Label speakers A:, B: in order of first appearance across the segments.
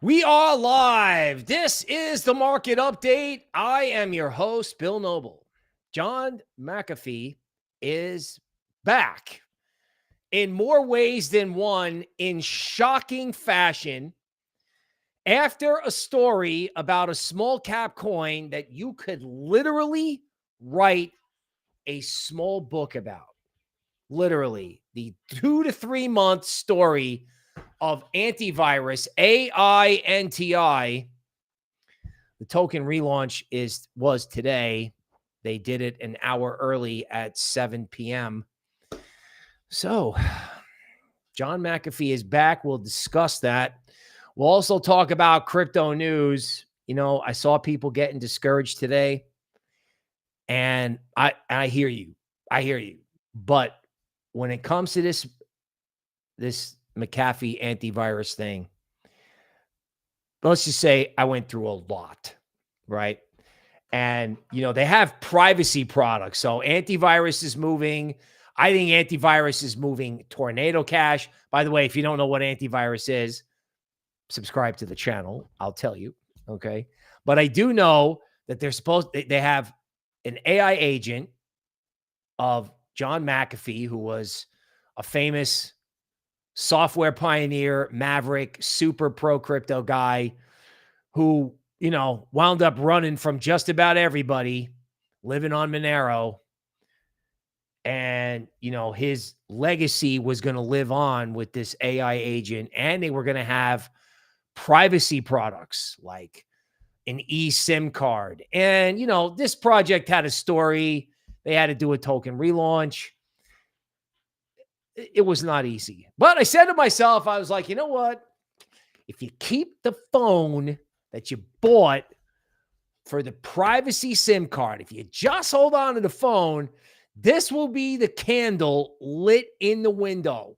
A: We are live. This is the market update. I am your host, Bill Noble. John McAfee is back in more ways than one in shocking fashion after a story about a small cap coin that you could literally write a small book about. Literally, the 2 to 3 month story of antivirus AINTI. The token relaunch was today. They did it an hour early at 7 p.m. So John McAfee is back. We'll discuss that. We'll also talk about crypto news. You know, I saw people getting discouraged today, and I hear you. I hear you. But when it comes to this McAfee antivirus thing, let's just say I went through a lot, right? And, you know, they have privacy products. So antivirus is moving. I think antivirus is moving Tornado Cash. By the way, if you don't know what antivirus is, subscribe to the channel. I'll tell you, okay? But I do know that they have an AI agent of John McAfee, who was a famous software pioneer, maverick, super pro crypto guy who, you know, wound up running from just about everybody, living on Monero. And, you know, his legacy was going to live on with this AI agent, and they were going to have privacy products like an eSIM card. And, you know, this project had a story. They had to do a token relaunch. It was not easy. But I said to myself, I was like, you know what? If you keep the phone that you bought for the privacy SIM card, if you just hold on to the phone, this will be the candle lit in the window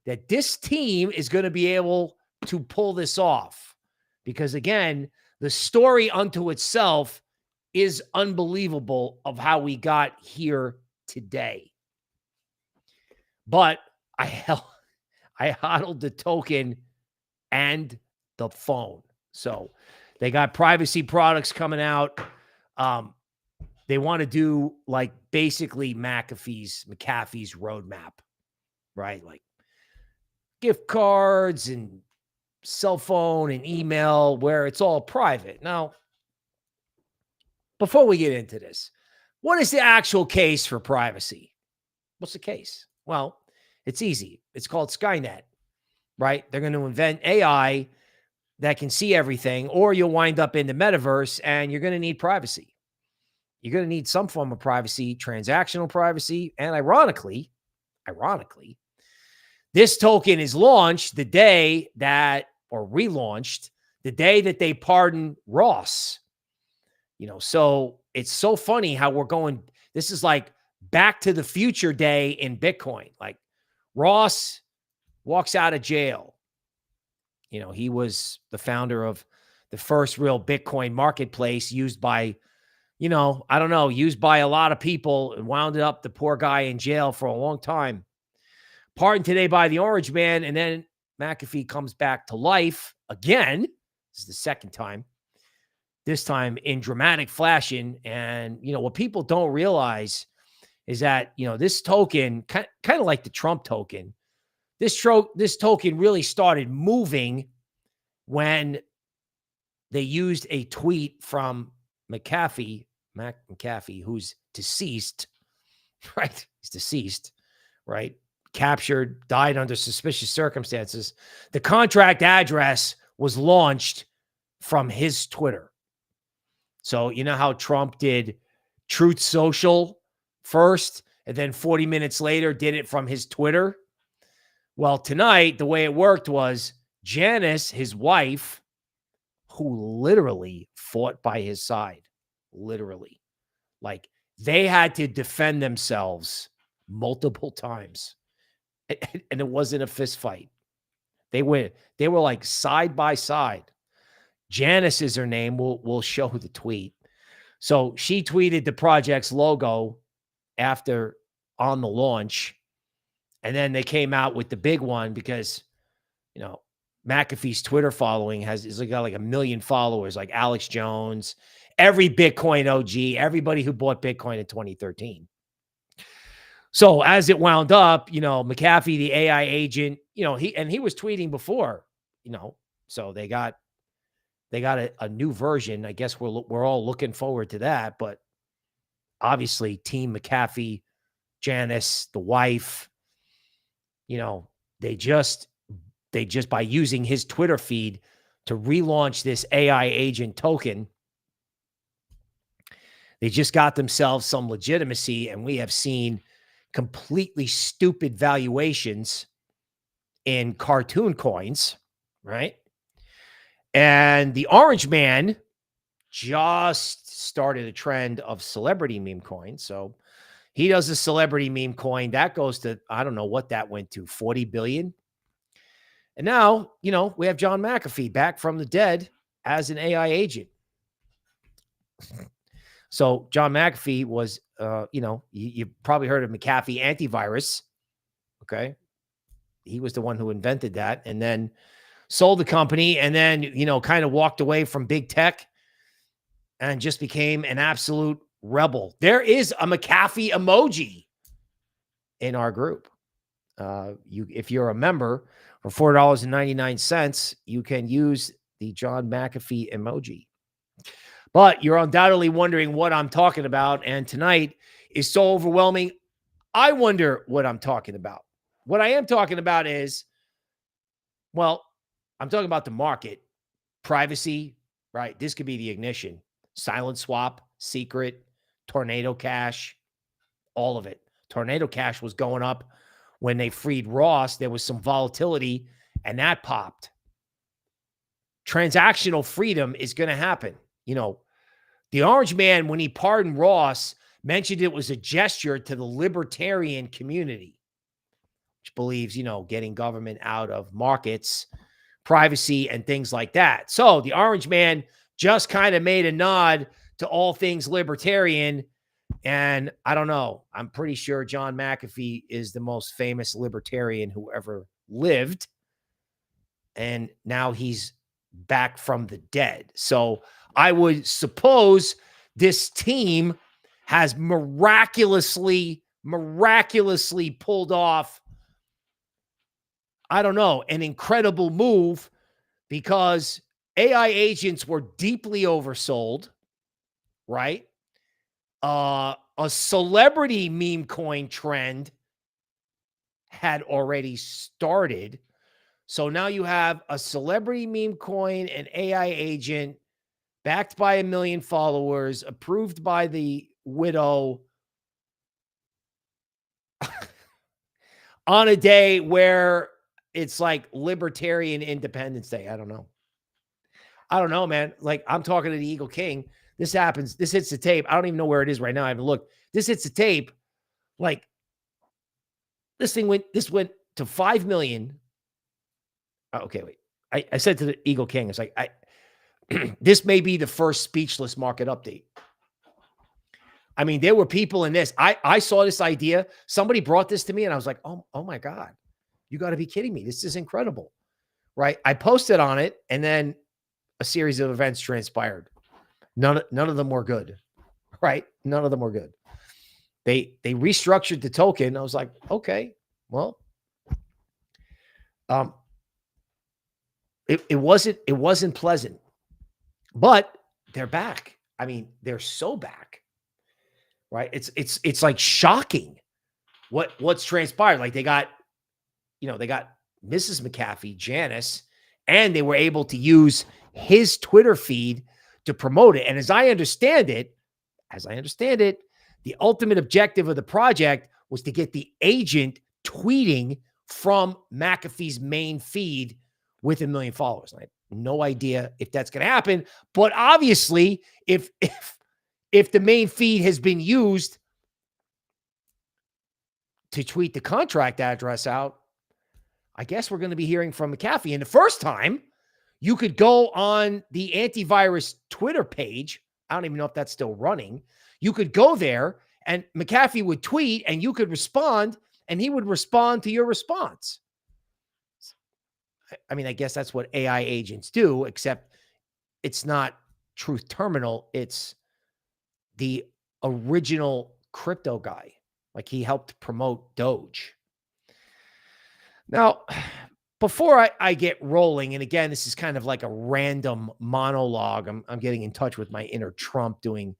A: that this team is going to be able to pull this off. Because again, the story unto itself is unbelievable of how we got here today. But I hodled the token and the phone. So they got privacy products coming out. They want to do like basically McAfee's roadmap, right? Like gift cards and cell phone and email where it's all private. Now, before we get into this, what is the actual case for privacy? What's the case? Well, it's easy. It's called Skynet, right? They're going to invent AI that can see everything, or you'll wind up in the metaverse and you're going to need privacy. You're going to need some form of privacy, transactional privacy. And ironically, this token is launched the day that, or relaunched the day that they pardoned Ross. You know, so it's so funny how we're going, this is like Back to the Future day in Bitcoin. Like Ross walks out of jail. You know, he was the founder of the first real Bitcoin marketplace used by, you know, I don't know, used by a lot of people, and wound up the poor guy in jail for a long time. Pardoned today by the Orange Man, and then McAfee comes back to life again. This is the second time. This time in dramatic fashion. And, you know, what people don't realize is that, you know, this token, kind of like the Trump token, this token really started moving when they used a tweet from McAfee, who's deceased, right? He's deceased, right? Captured, died under suspicious circumstances. The contract address was launched from his Twitter. So you know how Trump did Truth Social first, and then 40 minutes later did it from his Twitter? Well, tonight, the way it worked was Janice, his wife, who literally fought by his side, literally. Like, they had to defend themselves multiple times. And it wasn't a fist fight. They were like side by side. Janice is her name. We'll show the tweet. So she tweeted the project's logo after on the launch. And then they came out with the big one because, you know, McAfee's Twitter following is got like 1 million followers, like Alex Jones, every Bitcoin OG, everybody who bought Bitcoin in 2013. So as it wound up, McAfee, the AI agent, he was tweeting before, so they got a new version. I guess we're all looking forward to that. But obviously, Team McAfee, Janice, the wife, they just by using his Twitter feed to relaunch this AI agent token, they just got themselves some legitimacy, and we have seen completely stupid valuations in cartoon coins, right? And the Orange Man just started a trend of celebrity meme coins. So he does a celebrity meme coin that goes to, I don't know what that went to, 40 billion. And now, we have John McAfee back from the dead as an AI agent. So John McAfee was, you probably heard of McAfee antivirus. Okay. He was the one who invented that and then sold the company and then, kind of walked away from big tech and just became an absolute rebel. There is a McAfee emoji in our group. If you're a member for $4.99, you can use the John McAfee emoji. But you're undoubtedly wondering what I'm talking about. And tonight is so overwhelming. I wonder what I'm talking about. What I am talking about is, well, I'm talking about the market, privacy, right? This could be the ignition. Silent swap, secret, Tornado Cash, all of it. Tornado Cash was going up when they freed Ross. There was some volatility and that popped. Transactional freedom is going to happen. The Orange Man, when he pardoned Ross, mentioned it was a gesture to the libertarian community, which believes, getting government out of markets, privacy, and things like that. So the Orange Man just kind of made a nod to all things libertarian. And I don't know. I'm pretty sure John McAfee is the most famous libertarian who ever lived. And now he's back from the dead. So I would suppose this team has miraculously pulled off, I don't know, an incredible move because AI agents were deeply oversold, right? A celebrity meme coin trend had already started. So now you have a celebrity meme coin, an AI agent backed by 1 million followers, approved by the widow on a day where it's like Libertarian Independence Day. I don't know, man. Like, I'm talking to the Eagle King. This happens. This hits the tape. I don't even know where it is right now. I haven't looked. This hits the tape. Like, this went to 5 million. Okay, wait. I said to the Eagle King, it's like, this may be the first speechless market update. I mean, there were people in this. I saw this idea. Somebody brought this to me and I was like, oh my God, you got to be kidding me. This is incredible, right? I posted on it and then a series of events transpired. None of them were good, right? None of them were good. They restructured the token. I was like, okay, well, it wasn't pleasant, but they're back. I mean, they're so back, right? It's like shocking what's transpired. Like they got Mrs. McAfee, Janice, and they were able to use his Twitter feed to promote it. And as I understand it, the ultimate objective of the project was to get the agent tweeting from McAfee's main feed with 1 million followers. And I have no idea if that's going to happen, but obviously if the main feed has been used to tweet the contract address out, I guess we're going to be hearing from McAfee. And the first time you could go on the antivirus Twitter page. I don't even know if that's still running. You could go there and McAfee would tweet and you could respond and he would respond to your response. I mean, I guess that's what AI agents do, except it's not Truth Terminal. It's the original crypto guy. Like, he helped promote Doge. Now, before I get rolling, and again, this is kind of like a random monologue. I'm getting in touch with my inner Trump doing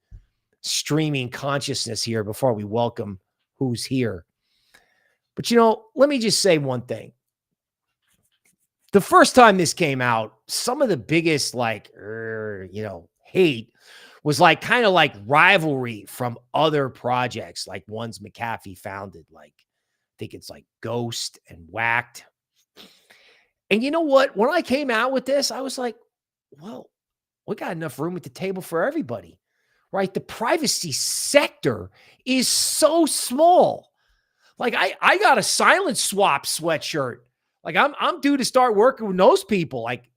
A: streaming consciousness here before we welcome who's here. But, let me just say one thing. The first time this came out, some of the biggest, hate was kind of like rivalry from other projects, like ones McAfee founded. Like, I think it's like Ghost and Whacked. And you know what? When I came out with this, I was like, well, we got enough room at the table for everybody, right? The privacy sector is so small. Like, I got a silent swap sweatshirt. Like, I'm due to start working with those people. Like,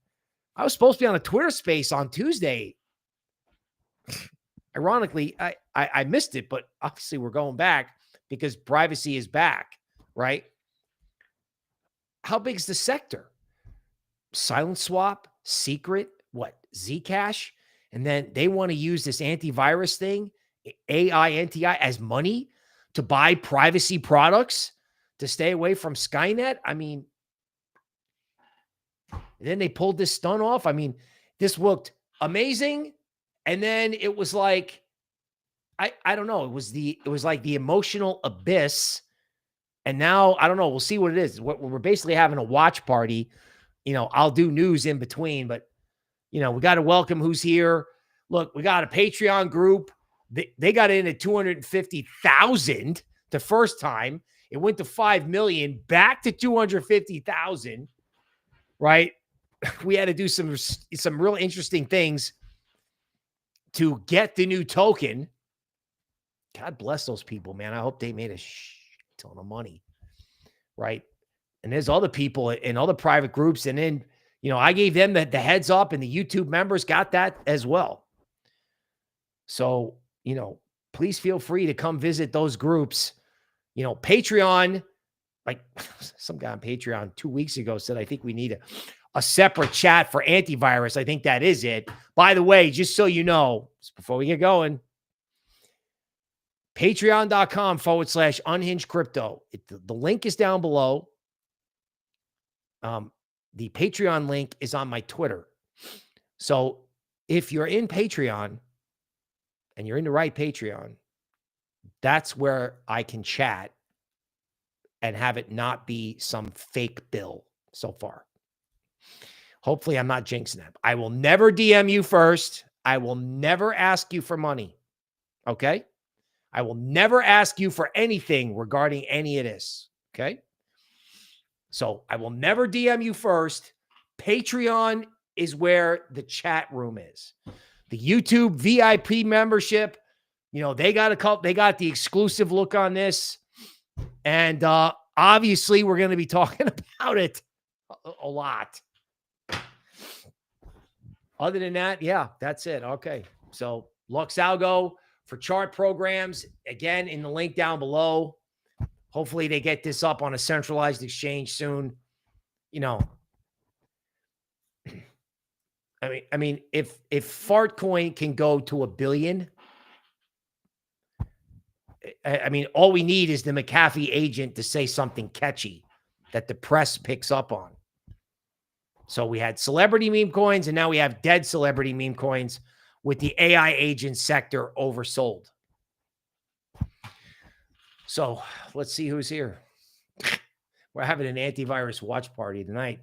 A: I was supposed to be on a Twitter space on Tuesday. Ironically, I missed it, but obviously we're going back because privacy is back, right? How big is the sector? Silent swap, secret, what? Zcash? And then they want to use this antivirus thing, AINTI, as money to buy privacy products to stay away from Skynet. I mean, and then they pulled this stunt off. I mean, this looked amazing. And then it was like, I don't know. It was like the emotional abyss. And now, I don't know. We'll see what it is. We're basically having a watch party. I'll do news in between, but we got to welcome who's here. Look, we got a Patreon group. They got in at 250,000 the first time. It went to 5 million, back to 250,000, right? We had to do some real interesting things to get the new token. God bless those people, man. I hope they made a ton of money, right? And there's other people in other private groups. And then, I gave them the heads up, and the YouTube members got that as well. So, please feel free to come visit those groups. Patreon, like some guy on Patreon 2 weeks ago said, I think we need a separate chat for antivirus. I think that is it. By the way, just so you know, just before we get going, patreon.com/unhinged crypto. The link is down below. The Patreon link is on my Twitter. So if you're in Patreon and you're in the right Patreon, that's where I can chat and have it not be some fake bill so far. Hopefully I'm not jinxing that. I will never DM you first. I will never ask you for money. Okay? I will never ask you for anything regarding any of this. Okay? So I will never DM you first. Patreon is where the chat room is. The YouTube VIP membership, they got the exclusive look on this. And obviously we're going to be talking about it a lot. Other than that, yeah, that's it. Okay. So LuxAlgo for chart programs, again, in the link down below. Hopefully they get this up on a centralized exchange soon. I mean, if FartCoin can go to 1 billion, I mean, all we need is the McAfee agent to say something catchy that the press picks up on. So we had celebrity meme coins, and now we have dead celebrity meme coins with the AI agent sector oversold. So let's see who's here. We're having an antivirus watch party tonight.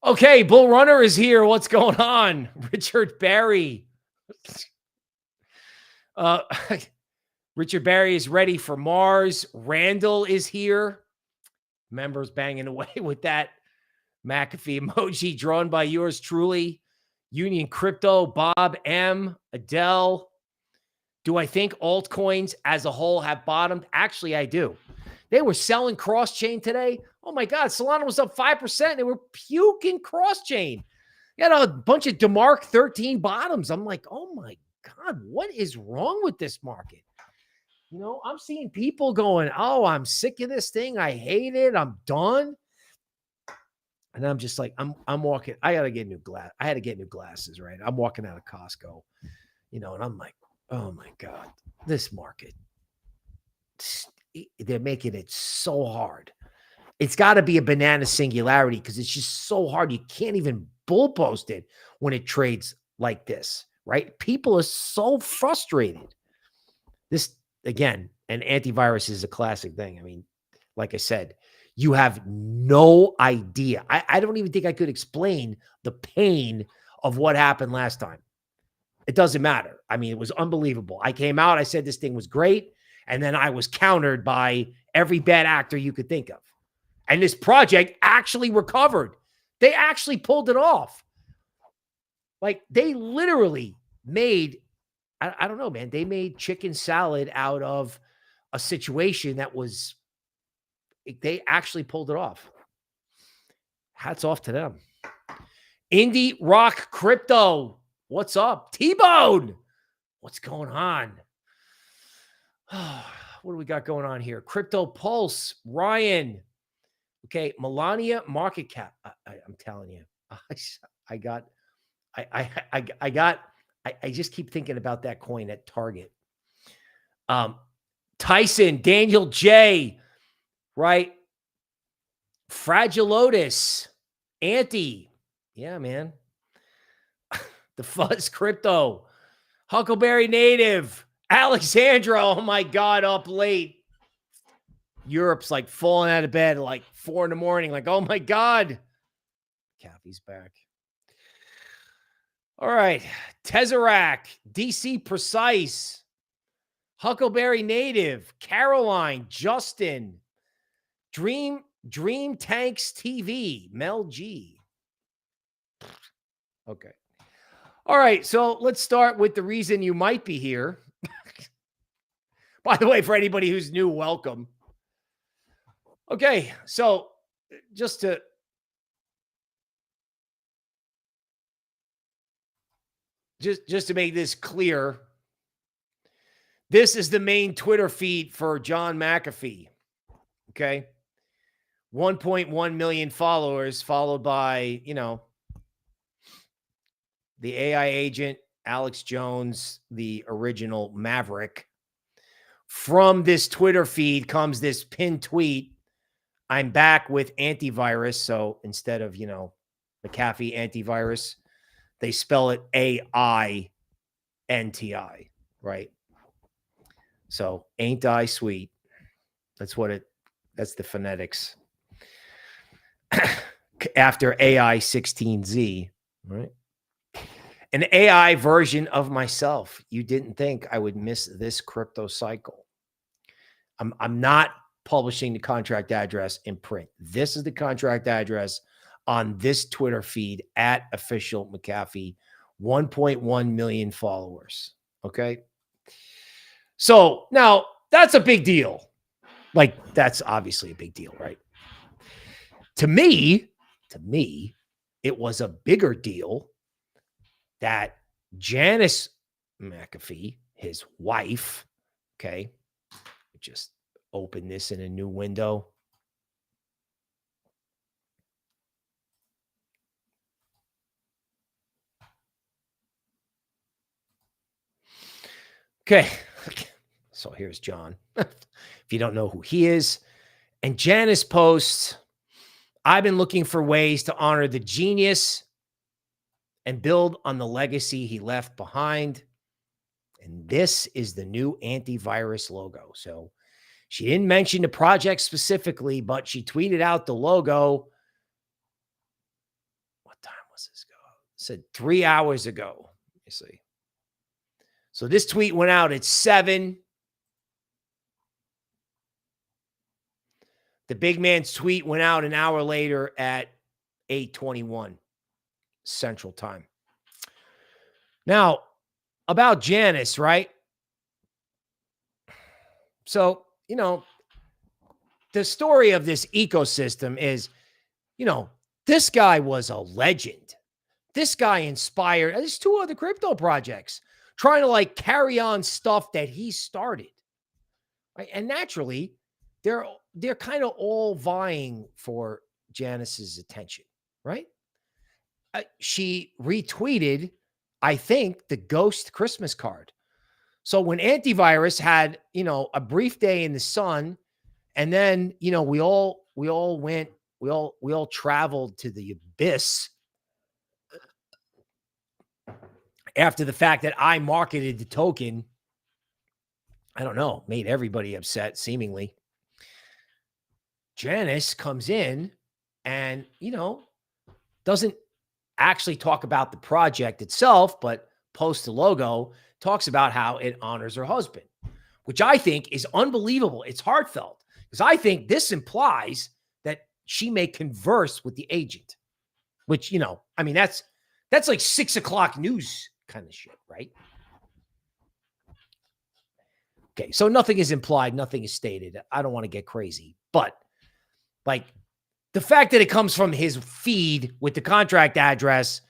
A: Okay, Bull Runner is here. What's going on? Richard Barry. Richard Barry is ready for Mars. Randall is here. Members banging away with that McAfee emoji drawn by yours truly. Union Crypto, Bob M, Adele. Do I think altcoins as a whole have bottomed? Actually, I do. They were selling cross-chain today. Oh my God, Solana was up 5%. They were puking cross-chain. You got a bunch of DeMark 13 bottoms. I'm like, oh my God, what is wrong with this market? I'm seeing people going, oh, I'm sick of this thing. I hate it. I'm done. And I'm just like, I'm walking. I got to get new glass. I had to get new glasses, right? I'm walking out of Costco, and I'm like, oh my God, this market, they're making it so hard. It's got to be a banana singularity because it's just so hard. You can't even bull post it when it trades like this, right? People are so frustrated. This, again, an antivirus is a classic thing. I mean, like I said, you have no idea. I don't even think I could explain the pain of what happened last time. It doesn't matter. I mean, it was unbelievable. I came out, I said this thing was great, and then I was countered by every bad actor you could think of. And this project actually recovered. They actually pulled it off. Like, they literally made, I don't know, man, they made chicken salad out of a situation that was, they actually pulled it off. Hats off to them. Indie Rock Crypto. What's up? T-Bone. What's going on? What do we got going on here? Crypto Pulse. Ryan. Okay. Melania market cap. I'm telling you, I just keep thinking about that coin at Target. Tyson, Daniel J, right? Fragilotus, Anti. Yeah, man. The Fuzz Crypto, Huckleberry Native, Alexandra. Oh my God, up late. Europe's like falling out of bed at like 4 a.m. Like, oh my God. Kathy's back. All right. Tesseract, DC Precise, Huckleberry Native, Caroline, Justin, Dream Tanks TV, Mel G. Okay. All right. So let's start with the reason you might be here. By the way, for anybody who's new, welcome. Okay. So just to make this clear, this is the main Twitter feed for John McAfee. Okay. 1.1 million followers, followed by, the AI agent, Alex Jones, the original Maverick. From this Twitter feed comes this pinned tweet. I'm back with antivirus. So instead of, McAfee antivirus, they spell it AINTI, right? So ain't I sweet. That's the phonetics. After AI16Z, right? An AI version of myself. You didn't think I would miss this crypto cycle. I'm not publishing the contract address in print. This is the contract address on this Twitter feed at official McAfee. 1.1 million followers. Okay. So now that's a big deal. Like, that's obviously a big deal, right? To me, it was a bigger deal that Janice McAfee, his wife, okay, just open this in a new window. Okay. So here's John. If you don't know who he is. And Janice posts, I've been looking for ways to honor the genius and build on the legacy he left behind. And this is the new antivirus logo. So she didn't mention the project specifically, but she tweeted out the logo. What time was this go? It said 3 hours ago. Let me see. So this tweet went out at 7. The big man's tweet went out an hour later at 8:21 Central Time. Now, about Janice, right? So, the story of this ecosystem is, this guy was a legend. This guy inspired, there's 2 other crypto projects trying to carry on stuff that he started. Right? And naturally, they're kind of all vying for Janice's attention. right? She retweeted, I think, the ghost Christmas card. So when antivirus had, a brief day in the sun, and then, we all traveled to the abyss after the fact that I marketed the token. I don't know, made everybody upset, seemingly. Janice comes in and, doesn't actually talk about the project itself, but posts the logo, talks about how it honors her husband, which I think is unbelievable. It's heartfelt, because I think this implies that she may converse with the agent, which, I mean, that's like 6 o'clock news kind of shit, right? Okay, so nothing is implied, nothing is stated. I don't want to get crazy, but like the fact that it comes from his feed with the contract address,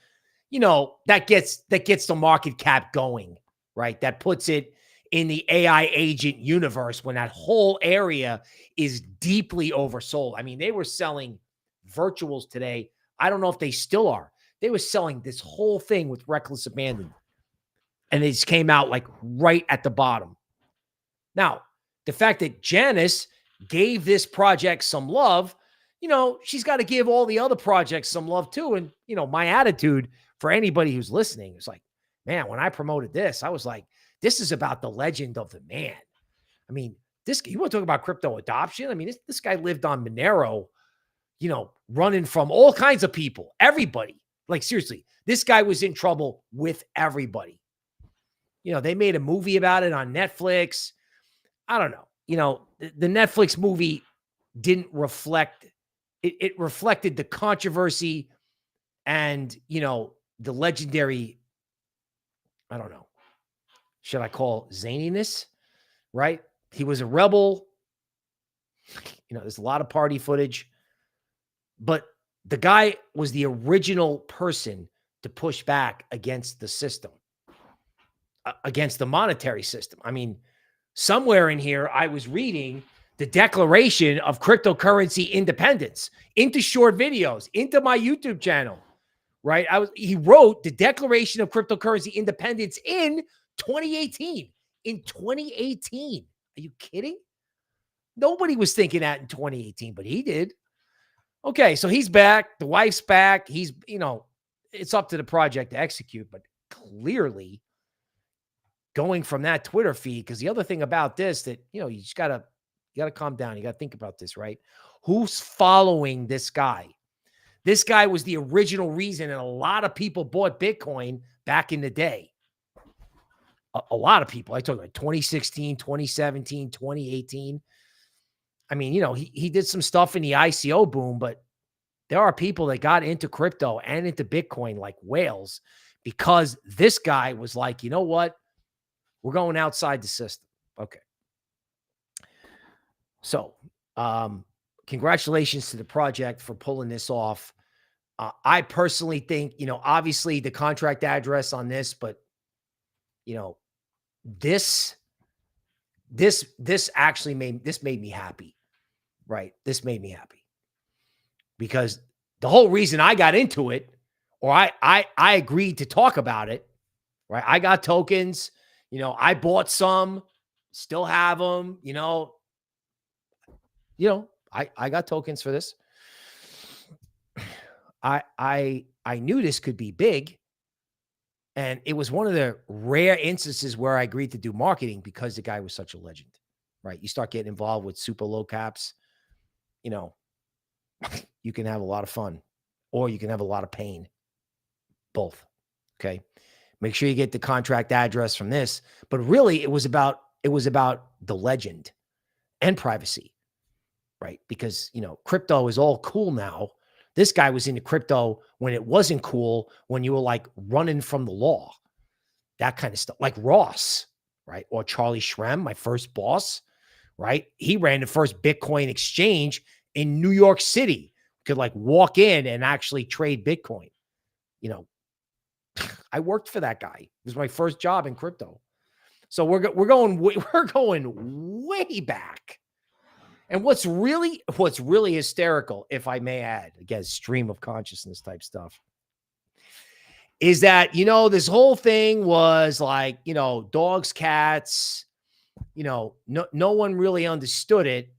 A: that gets the market cap going, right? That puts it in the AI agent universe when that whole area is deeply oversold. I mean, they were selling virtuals today. I don't know if they still are. They were selling this whole thing with reckless abandon, and it just came out like right at the bottom. Now, the fact that Janice gave this project some love, she's got to give all the other projects some love too. And, my attitude for anybody who's listening is like, man, when I promoted this, I was like, this is about the legend of the man. I mean, you want to talk about crypto adoption? I mean, this guy lived on Monero, running from all kinds of people, everybody. Like, seriously, this guy was in trouble with everybody. They made a movie about it on Netflix. I don't know. The Netflix movie didn't reflect, it reflected the controversy and, the legendary, I don't know, should I call zaniness, right? He was a rebel. There's a lot of party footage, but the guy was the original person to push back against the system, against the monetary system. I mean, somewhere in here, I was reading the Declaration of Cryptocurrency Independence into short videos, into my YouTube channel, right? He wrote the Declaration of Cryptocurrency Independence in 2018. In 2018. Are you kidding? Nobody was thinking that in 2018, but he did. Okay, so he's back. The wife's back. He's, it's up to the project to execute, but clearly going from that Twitter feed, because the other thing about this that, you just got to calm down. You got to think about this, right? Who's following this guy? This guy was the original reason, and a lot of people bought Bitcoin back in the day. A lot of people. I told you, like 2016, 2017, 2018. I mean, he did some stuff in the ICO boom, but there are people that got into crypto and into Bitcoin like whales because this guy was like, you know what? We're going outside the system. Okay. So, congratulations to the project for pulling this off. I personally think, obviously the contract address on this, but, this actually made me happy, right? This made me happy because the whole reason I got into it, or I agreed to talk about it, right? I got tokens, I bought some, still have them, I got tokens for this. I knew this could be big. And it was one of the rare instances where I agreed to do marketing because the guy was such a legend, right? You start getting involved with super low caps, you can have a lot of fun or you can have a lot of pain, both. Okay. Make sure you get the contract address from this, but really it was about the legend and privacy, right? Because, crypto is all cool now. This guy was into crypto when it wasn't cool, when you were like running from the law, that kind of stuff, like Ross, right? Or Charlie Shrem, my first boss, right? He ran the first Bitcoin exchange in New York City. Could like walk in and actually trade Bitcoin. I worked for that guy. It was my first job in crypto. So we're going way back. And what's really hysterical, if I may add, again, stream of consciousness type stuff, is that, this whole thing was like, dogs, cats, no one really understood it.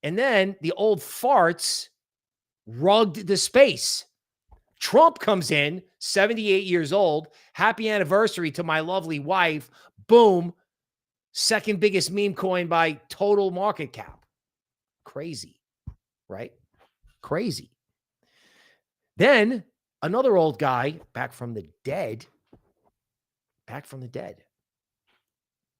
A: And then the old farts rugged the space. Trump comes in, 78 years old. Happy anniversary to my lovely wife. Boom. Second biggest meme coin by total market cap. Crazy, right? Crazy. Then another old guy back from the dead,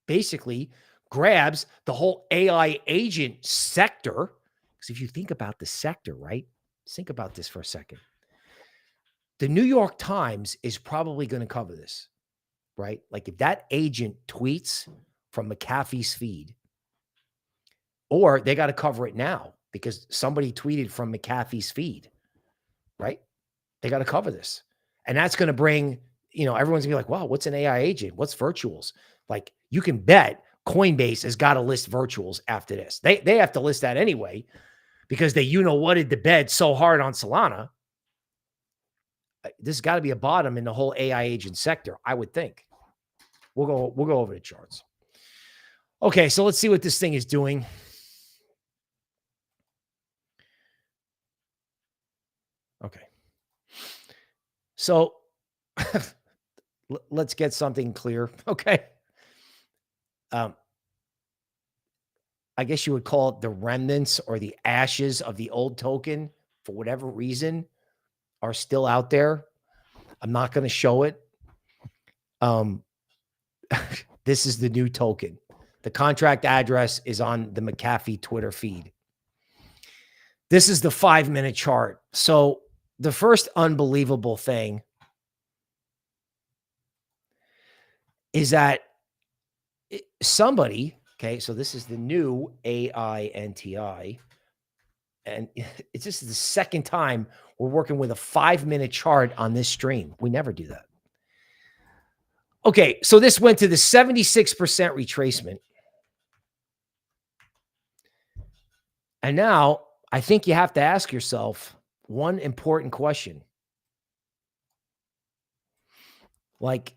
A: basically grabs the whole AI agent sector. Because if you think about the sector, right? Think about this for a second. The New York Times is probably going to cover this, right? Like if that agent tweets from McAfee's feed, or they got to cover it now because somebody tweeted from McAfee's feed, right? They got to cover this. And that's going to bring, everyone's gonna be like, wow, what's an AI agent? What's virtuals? Like you can bet Coinbase has got to list virtuals after this. They have to list that anyway because they, whatted the bed so hard on Solana. This has got to be a bottom in the whole AI agent sector, I would think. We'll go over the charts. Okay, so let's see what this thing is doing. Okay. So let's get something clear. Okay. I guess you would call it the remnants or the ashes of the old token, for whatever reason, are still out there. I'm not going to show it. This is the new token. The contract address is on the McAfee Twitter feed. This is the 5-minute chart. So the first unbelievable thing is that somebody, okay, so this is the new AINTI, and it's just the second time we're working with a 5-minute chart on this stream. We never do that. Okay, so this went to the 76% retracement. And now I think you have to ask yourself one important question. Like,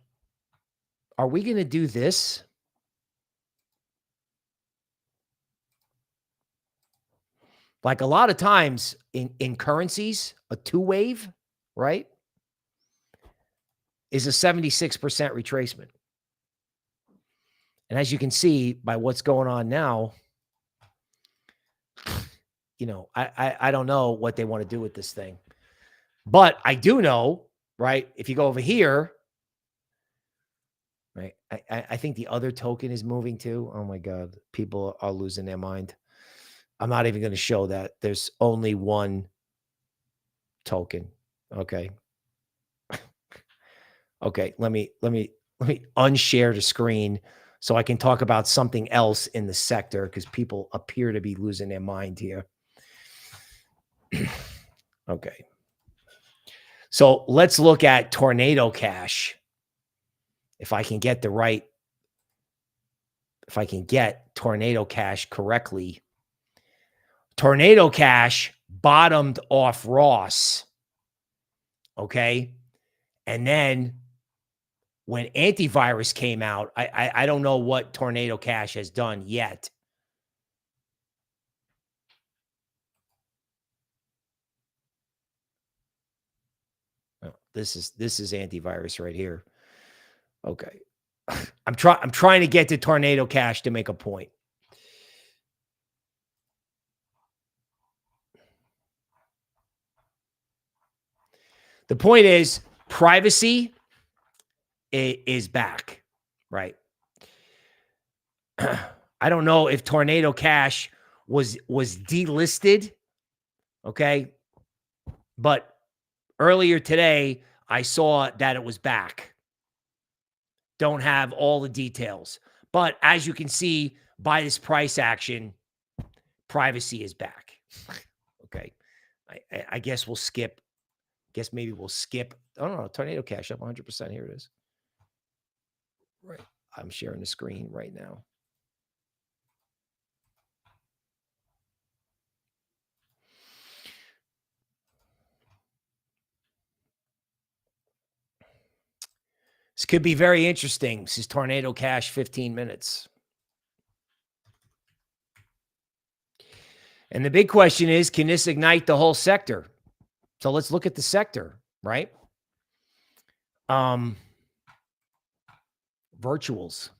A: are we going to do this? Like a lot of times in currencies, a 2-wave, right, is a 76% retracement. And as you can see by what's going on now, I don't know what they want to do with this thing. But I do know, right, if you go over here, right, I think the other token is moving too. Oh my God, people are losing their mind. I'm not even going to show that. There's only one token. Okay. Okay, let me unshare the screen so I can talk about something else in the sector because people appear to be losing their mind here. Okay. So let's look at Tornado Cash. If I can get Tornado Cash correctly. Tornado Cash bottomed off Ross. Okay. And then when antivirus came out, I don't know what Tornado Cash has done yet. Oh, this is antivirus right here. Okay. I'm trying to get to Tornado Cash to make a point. The point is privacy is back, right? I don't know if Tornado Cash was delisted, okay? But earlier today, I saw that it was back. Don't have all the details. But as you can see by this price action, privacy is back. Okay. I guess we'll skip. Guess maybe we'll skip. Oh, no, Tornado Cash up 100%. Here it is. Right. I'm sharing the screen right now. This could be very interesting. This is Tornado Cash 15 minutes. And the big question is, can this ignite the whole sector? So let's look at the sector, right? Virtuals.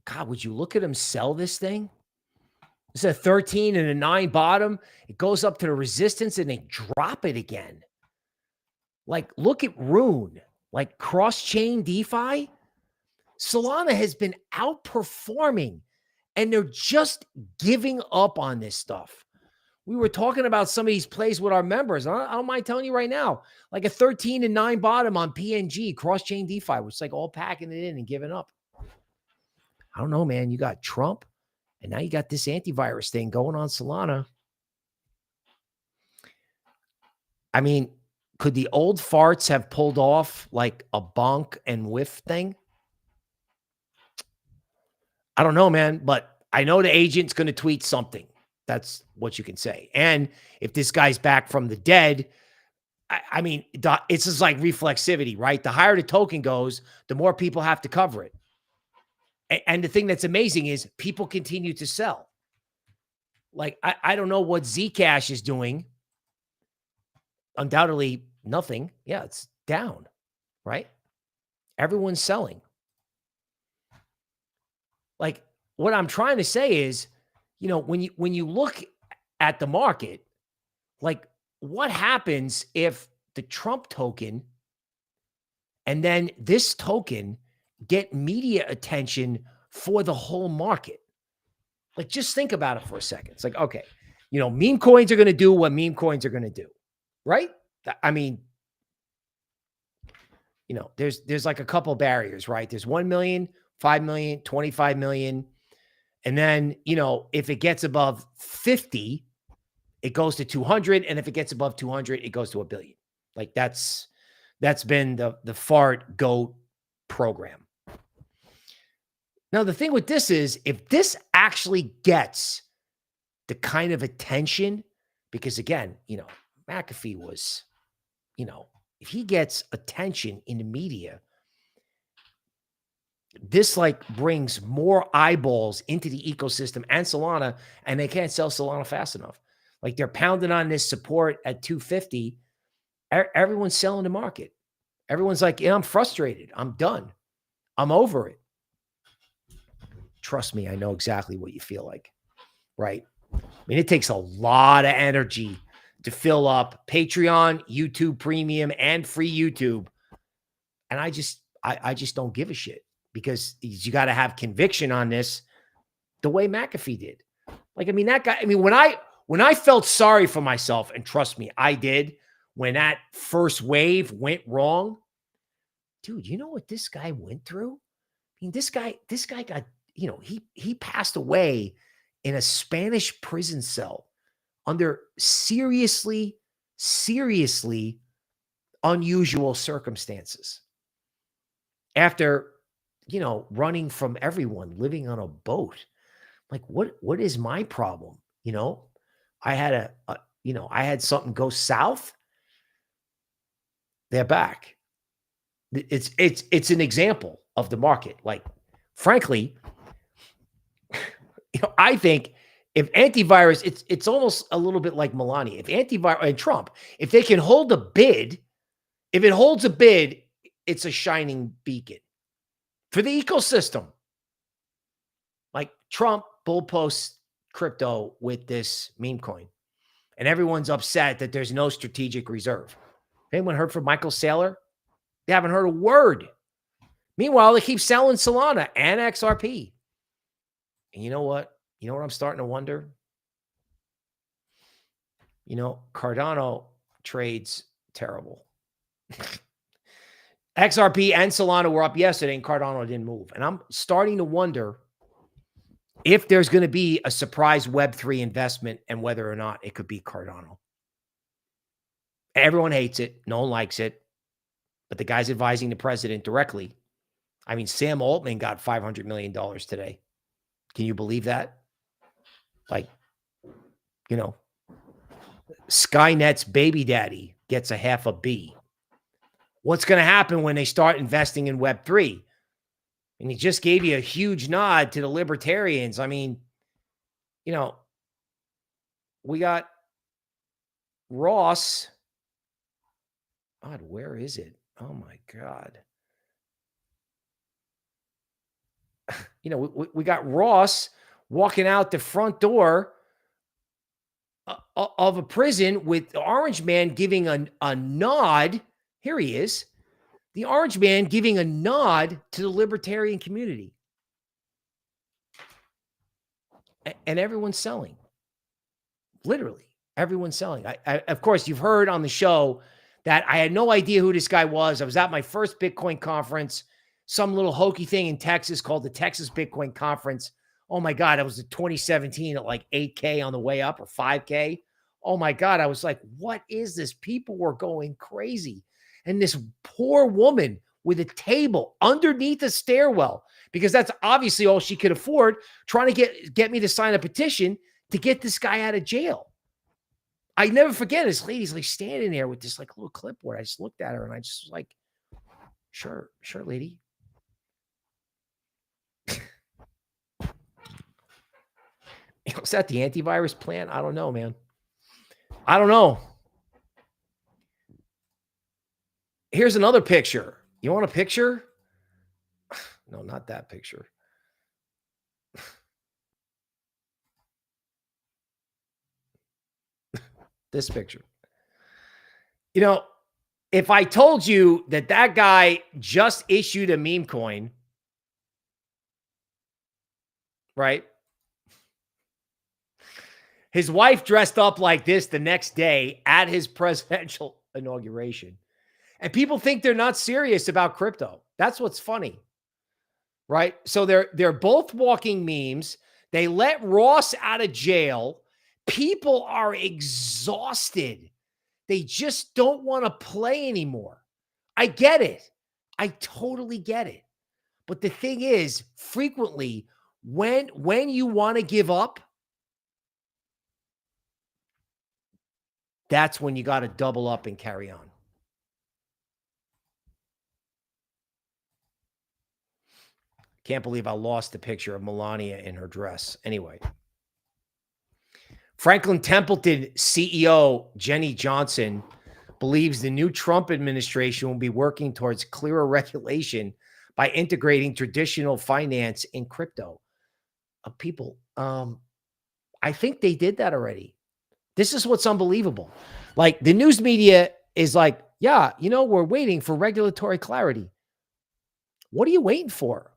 A: God, would you look at them sell this thing? It's a 13 and a 9 bottom. It goes up to the resistance and they drop it again. Like, look at Rune, like cross-chain DeFi. Solana has been outperforming and they're just giving up on this stuff. We were talking about some of these plays with our members. I don't mind telling you right now, like a 13 and 9 bottom on PNG, cross-chain DeFi, which is like all packing it in and giving up. I don't know, man. You got Trump, and now you got this antivirus thing going on Solana. I mean, could the old farts have pulled off like a bonk and whiff thing? I don't know, man, but I know the agent's going to tweet something. That's what you can say. And if this guy's back from the dead, I mean, it's just like reflexivity, right? The higher the token goes, the more people have to cover it. And the thing that's amazing is people continue to sell. Like, I don't know what Zcash is doing. Undoubtedly nothing. Yeah, it's down, right? Everyone's selling. Like, what I'm trying to say is, you know, when you look at the market, like, what happens if the Trump token and then this token get media attention for the whole market? Like, just think about it for a second. It's like, okay, you know, meme coins are going to do what meme coins are going to do, right? I mean, you know, there's like a couple barriers, right? There's 1 million, 5 million, 25 million. And then, you know, if it gets above 50, it goes to 200. And if it gets above 200, it goes to 1 billion. Like, that's been the fart goat program. Now, the thing with this is, if this actually gets the kind of attention, because again, you know, McAfee was, you know, if he gets attention in the media, this like brings more eyeballs into the ecosystem and Solana, and they can't sell Solana fast enough. Like, they're pounding on this support at 250. Everyone's selling the market. Everyone's like, yeah, I'm frustrated. I'm done. I'm over it. Trust me, I know exactly what you feel like, right? I mean, it takes a lot of energy to fill up Patreon, YouTube Premium, and free YouTube. And I just don't give a shit, because you got to have conviction on this the way McAfee did. Like, I mean, that guy, I mean, when I felt sorry for myself, and trust me, I did, when that first wave went wrong, dude, you know what this guy went through? I mean, this guy got, you know, he passed away in a Spanish prison cell under seriously unusual circumstances. After, you know, running from everyone, living on a boat. Like, what is my problem? You know, I had I had something go south. They're back. It's an example of the market. Like, frankly, you know, I think if antivirus, it's almost a little bit like Melania. If antivirus and Trump, if they can hold a bid, if it holds a bid, it's a shining beacon for the ecosystem. Like, Trump bull posts crypto with this meme coin, and everyone's upset that there's no strategic reserve. Anyone heard from Michael Saylor? They haven't heard a word. Meanwhile, they keep selling Solana and XRP. And you know what? You know what I'm starting to wonder? You know, Cardano trades terrible. XRP and Solana were up yesterday, and Cardano didn't move. And I'm starting to wonder if there's going to be a surprise Web3 investment, and whether or not it could be Cardano. Everyone hates it. No one likes it. But the guy's advising the president directly. I mean, Sam Altman got $500 million today. Can you believe that? Like, You know, Skynet's baby daddy gets a half a B. What's going to happen when they start investing in Web3? And he just gave you a huge nod to the libertarians. I mean, you know, we got Ross. God, where is it? Oh my God. You know, we got Ross walking out the front door of a prison with the orange man giving a nod. Here he is. The orange man giving a nod to the libertarian community. And everyone's selling. Literally, everyone's selling. I of course, you've heard on the show that I had no idea who this guy was. I was at my first Bitcoin conference, some little hokey thing in Texas called the Texas Bitcoin Conference. Oh my God, I was in 2017 at like 8K on the way up or 5K. Oh my God, I was like, what is this? People were going crazy. And this poor woman with a table underneath a stairwell, because that's obviously all she could afford, trying to get me to sign a petition to get this guy out of jail. I never forget, this lady's like standing there with this like little clipboard. I just looked at her and I just was like, sure, lady. Was that the antivirus plan? I don't know, man. I don't know. Here's another picture. You want a picture? No, not that picture. This picture. You know, if I told you that that guy just issued a meme coin, right? His wife dressed up like this the next day at his presidential inauguration. And people think they're not serious about crypto. That's what's funny, right? So they're both walking memes. They let Ross out of jail. People are exhausted. They just don't want to play anymore. I get it. I totally get it. But the thing is, frequently, when you want to give up, that's when you got to double up and carry on. Can't believe I lost the picture of Melania in her dress. Anyway. Franklin Templeton CEO Jenny Johnson believes the new Trump administration will be working towards clearer regulation by integrating traditional finance in crypto. People, I think they did that already. This is what's unbelievable. Like the news media is like, yeah, you know, we're waiting for regulatory clarity. What are you waiting for?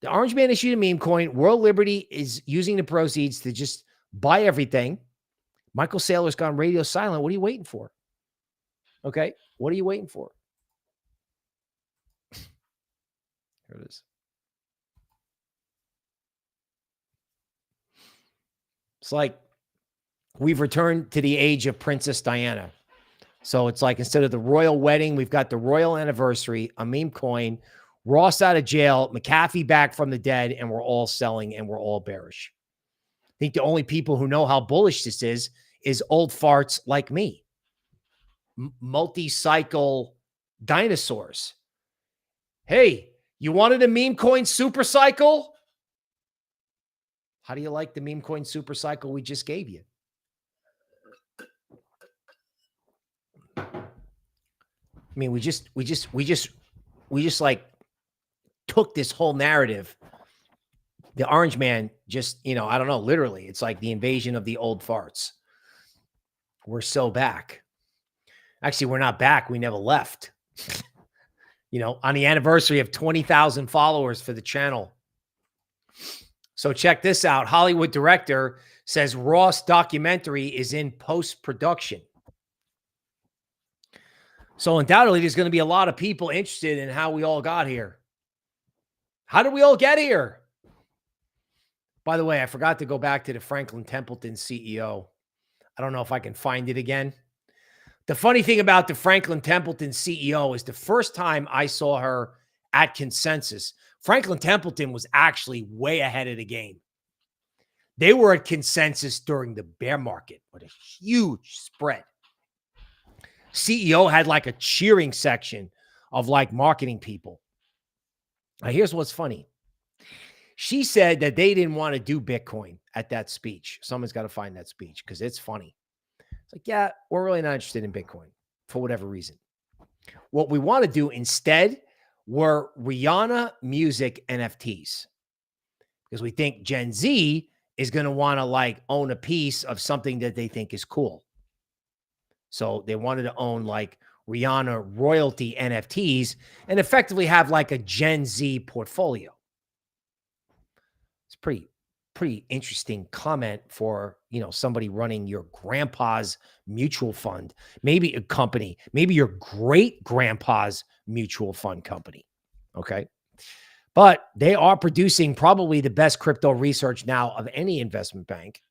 A: The orange man issued a meme coin. World Liberty is using the proceeds to just buy everything. Michael Saylor's gone radio silent. What are you waiting for? Okay. What are you waiting for? Here it is. It's like we've returned to the age of Princess Diana. So it's like instead of the royal wedding, we've got the royal anniversary, a meme coin, Ross out of jail, McAfee back from the dead, and we're all selling and we're all bearish. I think the only people who know how bullish this is old farts like me. Multi-cycle dinosaurs. Hey, you wanted a meme coin super cycle? How do you like the meme coin super cycle we just gave you? I mean, we just like took this whole narrative. The orange man just, you know, I don't know, literally, it's like the invasion of the old farts. We're so back. Actually, we're not back. We never left. You know, on the anniversary of 20,000 followers for the channel. So check this out. Hollywood director says Ross documentary is in post-production. So undoubtedly, there's going to be a lot of people interested in how we all got here. How did we all get here? By the way, I forgot to go back to the Franklin Templeton CEO. I don't know if I can find it again. The funny thing about the Franklin Templeton CEO is the first time I saw her at Consensus, Franklin Templeton was actually way ahead of the game. They were at consensus during the bear market with a huge spread. CEO had like a cheering section of like marketing people. Now, here's what's funny. She said that they didn't want to do Bitcoin at that speech. Someone's got to find that speech because it's funny. It's like, yeah, we're really not interested in Bitcoin for whatever reason. What we want to do instead were Rihanna music NFTs because we think Gen Z is going to want to like own a piece of something that they think is cool. So they wanted to own like Rihanna royalty NFTs and effectively have like a Gen Z portfolio. It's pretty interesting comment for, you know, somebody running your grandpa's mutual fund, maybe a company, maybe your great grandpa's mutual fund company. Okay. But they are producing probably the best crypto research now of any investment bank.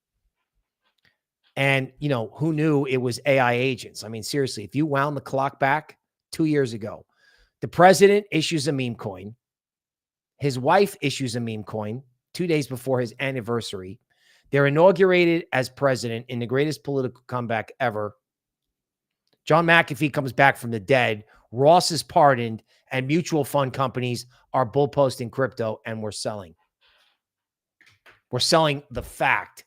A: And, you know, who knew it was AI agents? I mean, seriously, if you wound the clock back 2 years ago, the president issues a meme coin. His wife issues a meme coin 2 days before his anniversary. They're inaugurated as president in the greatest political comeback ever. John McAfee comes back from the dead. Ross is pardoned, and mutual fund companies are bull posting crypto, and we're selling. We're selling the fact.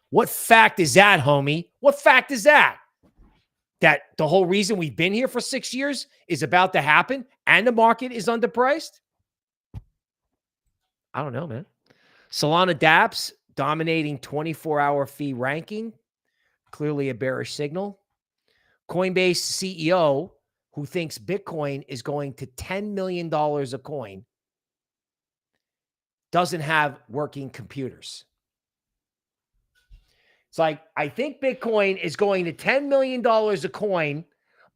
A: What fact is that, homie? What fact is that? That the whole reason we've been here for 6 years is about to happen and the market is underpriced? I don't know, man. Solana DApps dominating 24-hour fee ranking. Clearly a bearish signal. Coinbase CEO, who thinks Bitcoin is going to $10 million a coin, doesn't have working computers. It's like, I think Bitcoin is going to $10 million a coin,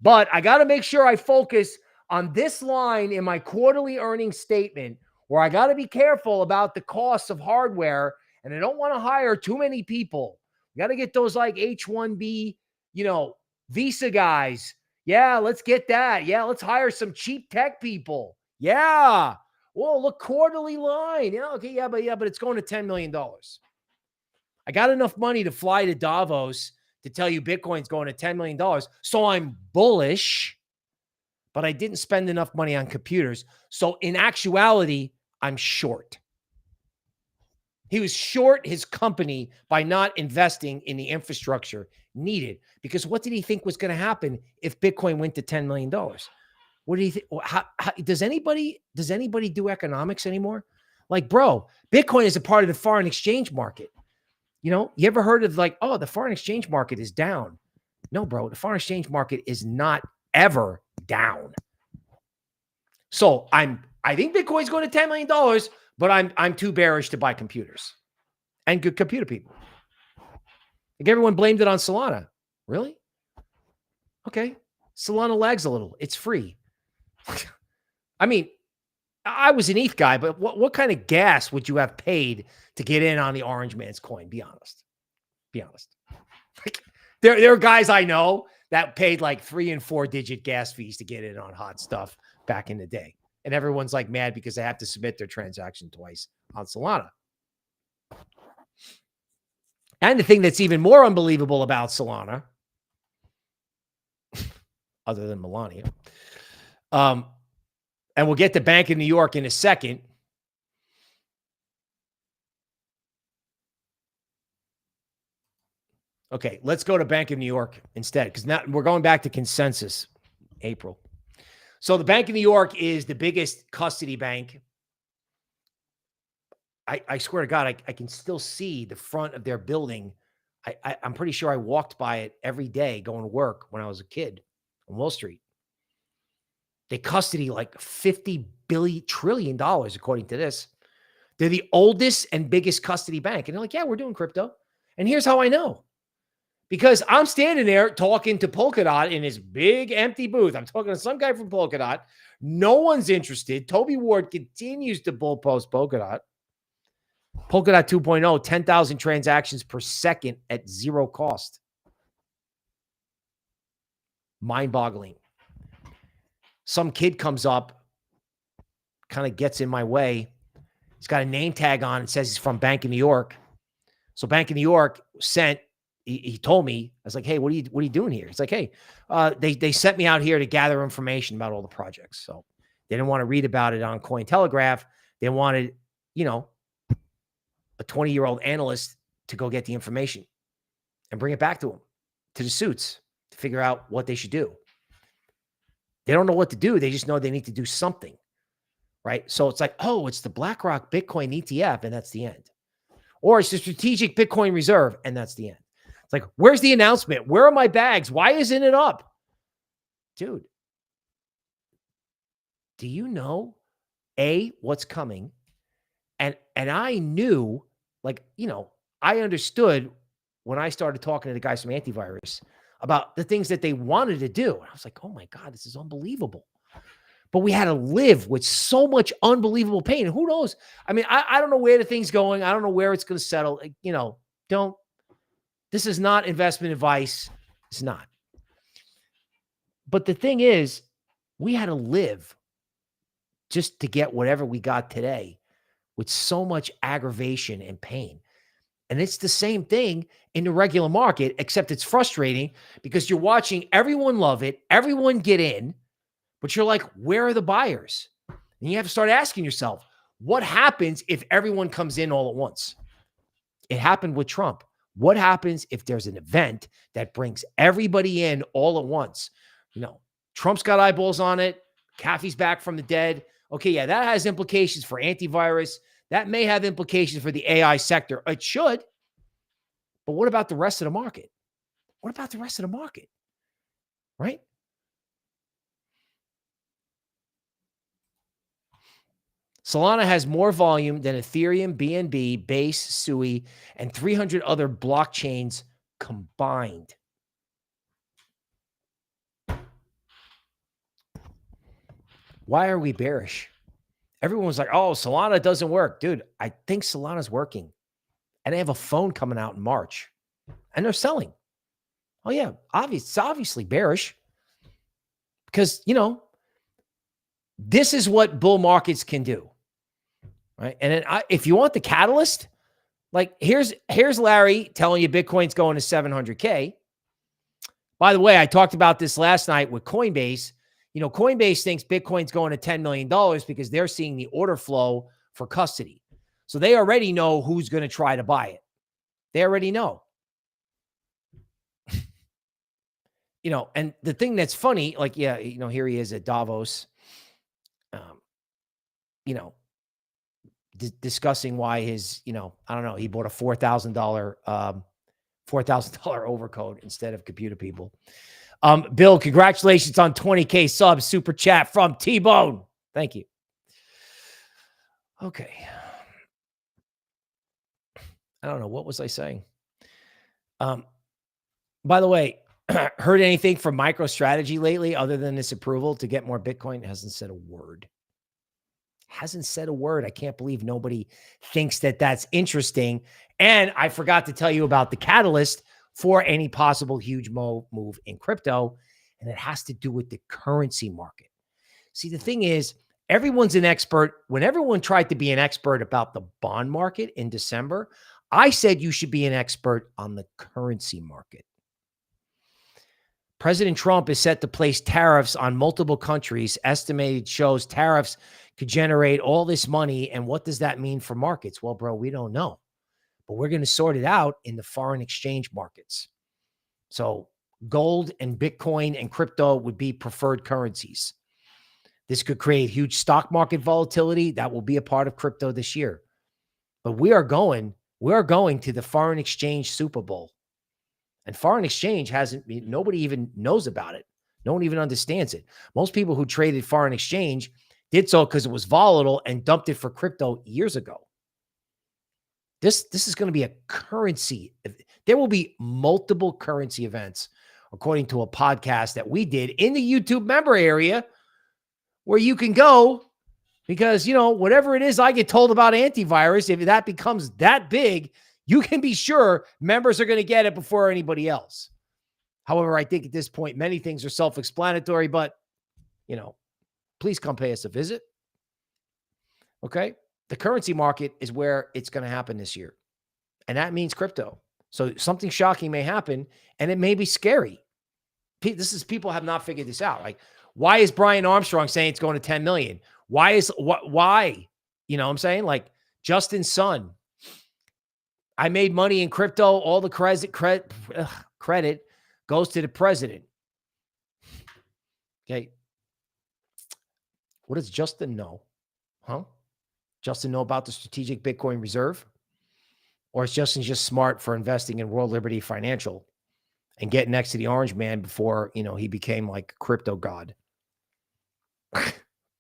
A: but I got to make sure I focus on this line in my quarterly earnings statement where I got to be careful about the costs of hardware, and I don't want to hire too many people. We got to get those like H-1B, you know, visa guys. Yeah, let's get that. Yeah, let's hire some cheap tech people. Yeah. Whoa, look, quarterly line. Yeah, okay, yeah, but it's going to $10 million. I got enough money to fly to Davos to tell you Bitcoin's going to $10 million. So I'm bullish, but I didn't spend enough money on computers. So in actuality, I'm short. He was short his company by not investing in the infrastructure needed. Because what did he think was going to happen if Bitcoin went to $10 million? What do you think? How, does anybody do economics anymore? Like, bro, Bitcoin is a part of the foreign exchange market. You know, you ever heard of like, oh, the foreign exchange market is down? No, bro, the foreign exchange market is not ever down. So I think Bitcoin's going to $10 million, but I'm too bearish to buy computers and good computer people. Like everyone blamed it on Solana. Really? Okay. Solana lags a little. It's free. I mean, I was an ETH guy, but what kind of gas would you have paid to get in on the Orange Man's coin? Be honest. Be honest. Like, there are guys I know that paid like 3- and 4-digit gas fees to get in on hot stuff back in the day. And everyone's like mad because they have to submit their transaction twice on Solana. And the thing that's even more unbelievable about Solana, other than Melania, and we'll get to Bank of New York in a second. Okay, let's go to Bank of New York instead, because now we're going back to consensus, April. So the Bank of New York is the biggest custody bank. I swear to God, I can still see the front of their building. I'm pretty sure I walked by it every day going to work when I was a kid on Wall Street. They custody like $50 trillion, according to this. They're the oldest and biggest custody bank. And they're like, yeah, we're doing crypto. And here's how I know. Because I'm standing there talking to Polkadot in his big empty booth. I'm talking to some guy from Polkadot. No one's interested. Toby Ward continues to bull post Polkadot. Polkadot 2.0, 10,000 transactions per second at zero cost. Mind-boggling. Some kid comes up, kind of gets in my way. He's got a name tag on and says he's from Bank of New York. So Bank of New York he told me, I was like, hey, what are you doing here? He's like, hey, they sent me out here to gather information about all the projects. So they didn't want to read about it on Cointelegraph. They wanted, a 20-year-old analyst to go get the information and bring it back to them, to the suits, to figure out what they should do. They don't know what to do. They just know they need to do something, right? So it's like, oh, it's the BlackRock Bitcoin ETF, and that's the end. Or it's the Strategic Bitcoin Reserve, and that's the end. It's like, where's the announcement? Where are my bags? Why isn't it up? Dude, do you know, A, what's coming? And I knew, I understood when I started talking to the guys from Antivirus about the things that they wanted to do. And I was like, oh my God, this is unbelievable. But we had to live with so much unbelievable pain. And who knows? I mean, I don't know where the thing's going. I don't know where it's going to settle. This is not investment advice. It's not. But the thing is, we had to live just to get whatever we got today with so much aggravation and pain. And it's the same thing in the regular market, except it's frustrating because you're watching everyone love it, everyone get in, but you're like, where are the buyers? And you have to start asking yourself, what happens if everyone comes in all at once? It happened with Trump. What happens if there's an event that brings everybody in all at once? Trump's got eyeballs on it. McAfee's back from the dead. Okay, yeah, that has implications for antivirus. That may have implications for the AI sector. It should. But what about the rest of the market? What about the rest of the market? Right? Solana has more volume than Ethereum, BNB, Base, Sui, and 300 other blockchains combined. Why are we bearish? Everyone's like, oh, Solana doesn't work. Dude, I think Solana's working. And they have a phone coming out in March. And they're selling. Oh, yeah. It's obviously bearish. Because, this is what bull markets can do. Right? And then if you want the catalyst, like here's Larry telling you Bitcoin's going to 700K. By the way, I talked about this last night with Coinbase. Coinbase thinks Bitcoin's going to $10 million because they're seeing the order flow for custody. So they already know who's going to try to buy it. They already know. And the thing that's funny, here he is at Davos, discussing why his, I don't know, he bought a $4,000 overcoat instead of computer people. Bill, congratulations on 20K subs, super chat from T-Bone. Thank you. Okay. I don't know. What was I saying? By the way, heard anything from MicroStrategy lately other than this approval to get more Bitcoin? Hasn't said a word. Hasn't said a word. I can't believe nobody thinks that that's interesting. And I forgot to tell you about the catalyst for any possible huge move in crypto. And it has to do with the currency market. See, the thing is, everyone's an expert. When everyone tried to be an expert about the bond market in December, I said you should be an expert on the currency market. President Trump is set to place tariffs on multiple countries. Estimated shows tariffs could generate all this money. And what does that mean for markets? Well, bro, we don't know. But we're going to sort it out in the foreign exchange markets. So gold and Bitcoin and crypto would be preferred currencies. This could create huge stock market volatility. That will be a part of crypto this year. But we are going to the foreign exchange Super Bowl. And foreign exchange nobody even knows about it. No one even understands it. Most people who traded foreign exchange did so because it was volatile and dumped it for crypto years ago. This is going to be a currency. There will be multiple currency events, according to a podcast that we did in the YouTube member area, where you can go because, whatever it is I get told about antivirus, if that becomes that big, you can be sure members are going to get it before anybody else. However, I think at this point, many things are self-explanatory, but, please come pay us a visit. Okay. The currency market is where it's going to happen this year. And that means crypto. So something shocking may happen, and it may be scary. People have not figured this out. Like, why is Brian Armstrong saying it's going to 10 million? Why? You know what I'm saying? Like, Justin Sun, I made money in crypto. All the credit goes to the president. Okay. What does Justin know? Huh? Justin know about the strategic Bitcoin reserve? Or is Justin just smart for investing in World Liberty Financial and getting next to the orange man before, you know, he became like a crypto god?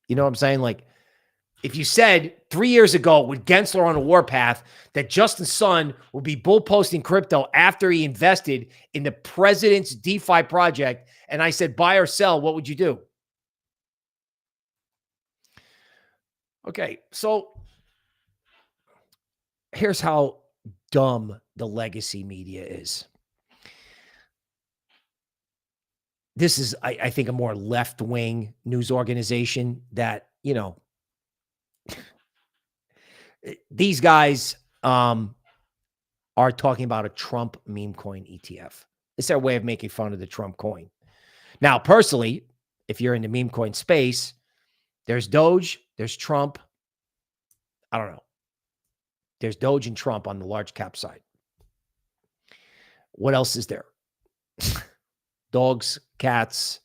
A: You know what I'm saying? Like, if you said 3 years ago with Gensler on a warpath that Justin Sun will be bull posting crypto after he invested in the president's DeFi project, and I said buy or sell, what would you do? Okay, so here's how dumb the legacy media is. This is, I think, a more left-wing news organization that, you know, these guys are talking about a Trump meme coin ETF. It's their way of making fun of the Trump coin. Now, personally, if you're in the meme coin space, there's Doge, there's Trump. I don't know. There's Doge and Trump on the large cap side. What else is there? Dogs, cats,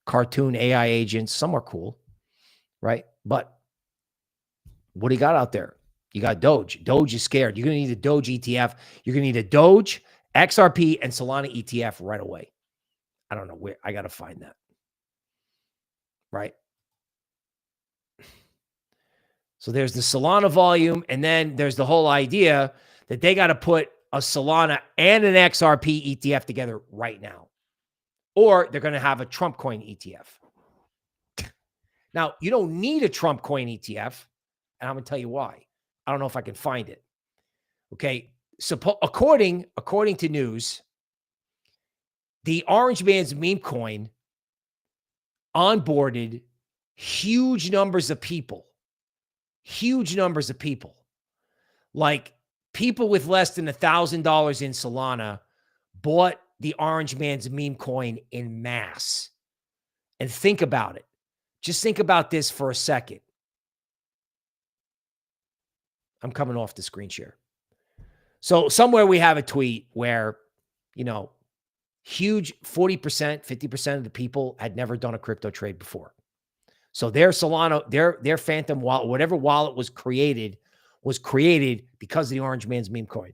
A: cartoon AI agents. Some are cool, right? But what do you got out there? You got Doge. Doge is scared. You're going to need a Doge ETF. You're going to need a Doge, XRP, and Solana ETF right away. I don't know where. I got to find that. Right? So there's the Solana volume, and then there's the whole idea that they got to put a Solana and an XRP ETF together right now. Or they're going to have a Trump coin ETF. Now, you don't need a Trump coin ETF, and I'm going to tell you why. I don't know if I can find it. Okay, so according to news, the Orange Man's meme coin onboarded huge numbers of people. Huge numbers of people. Like, people with less than $1,000 in Solana bought the Orange Man's meme coin in mass. And think about it. Just think about this for a second. I'm coming off the screen share. So somewhere we have a tweet where, you know, huge 40%, 50% of the people had never done a crypto trade before. So their Solana, their Phantom wallet, whatever wallet was created because of the Orange Man's meme coin.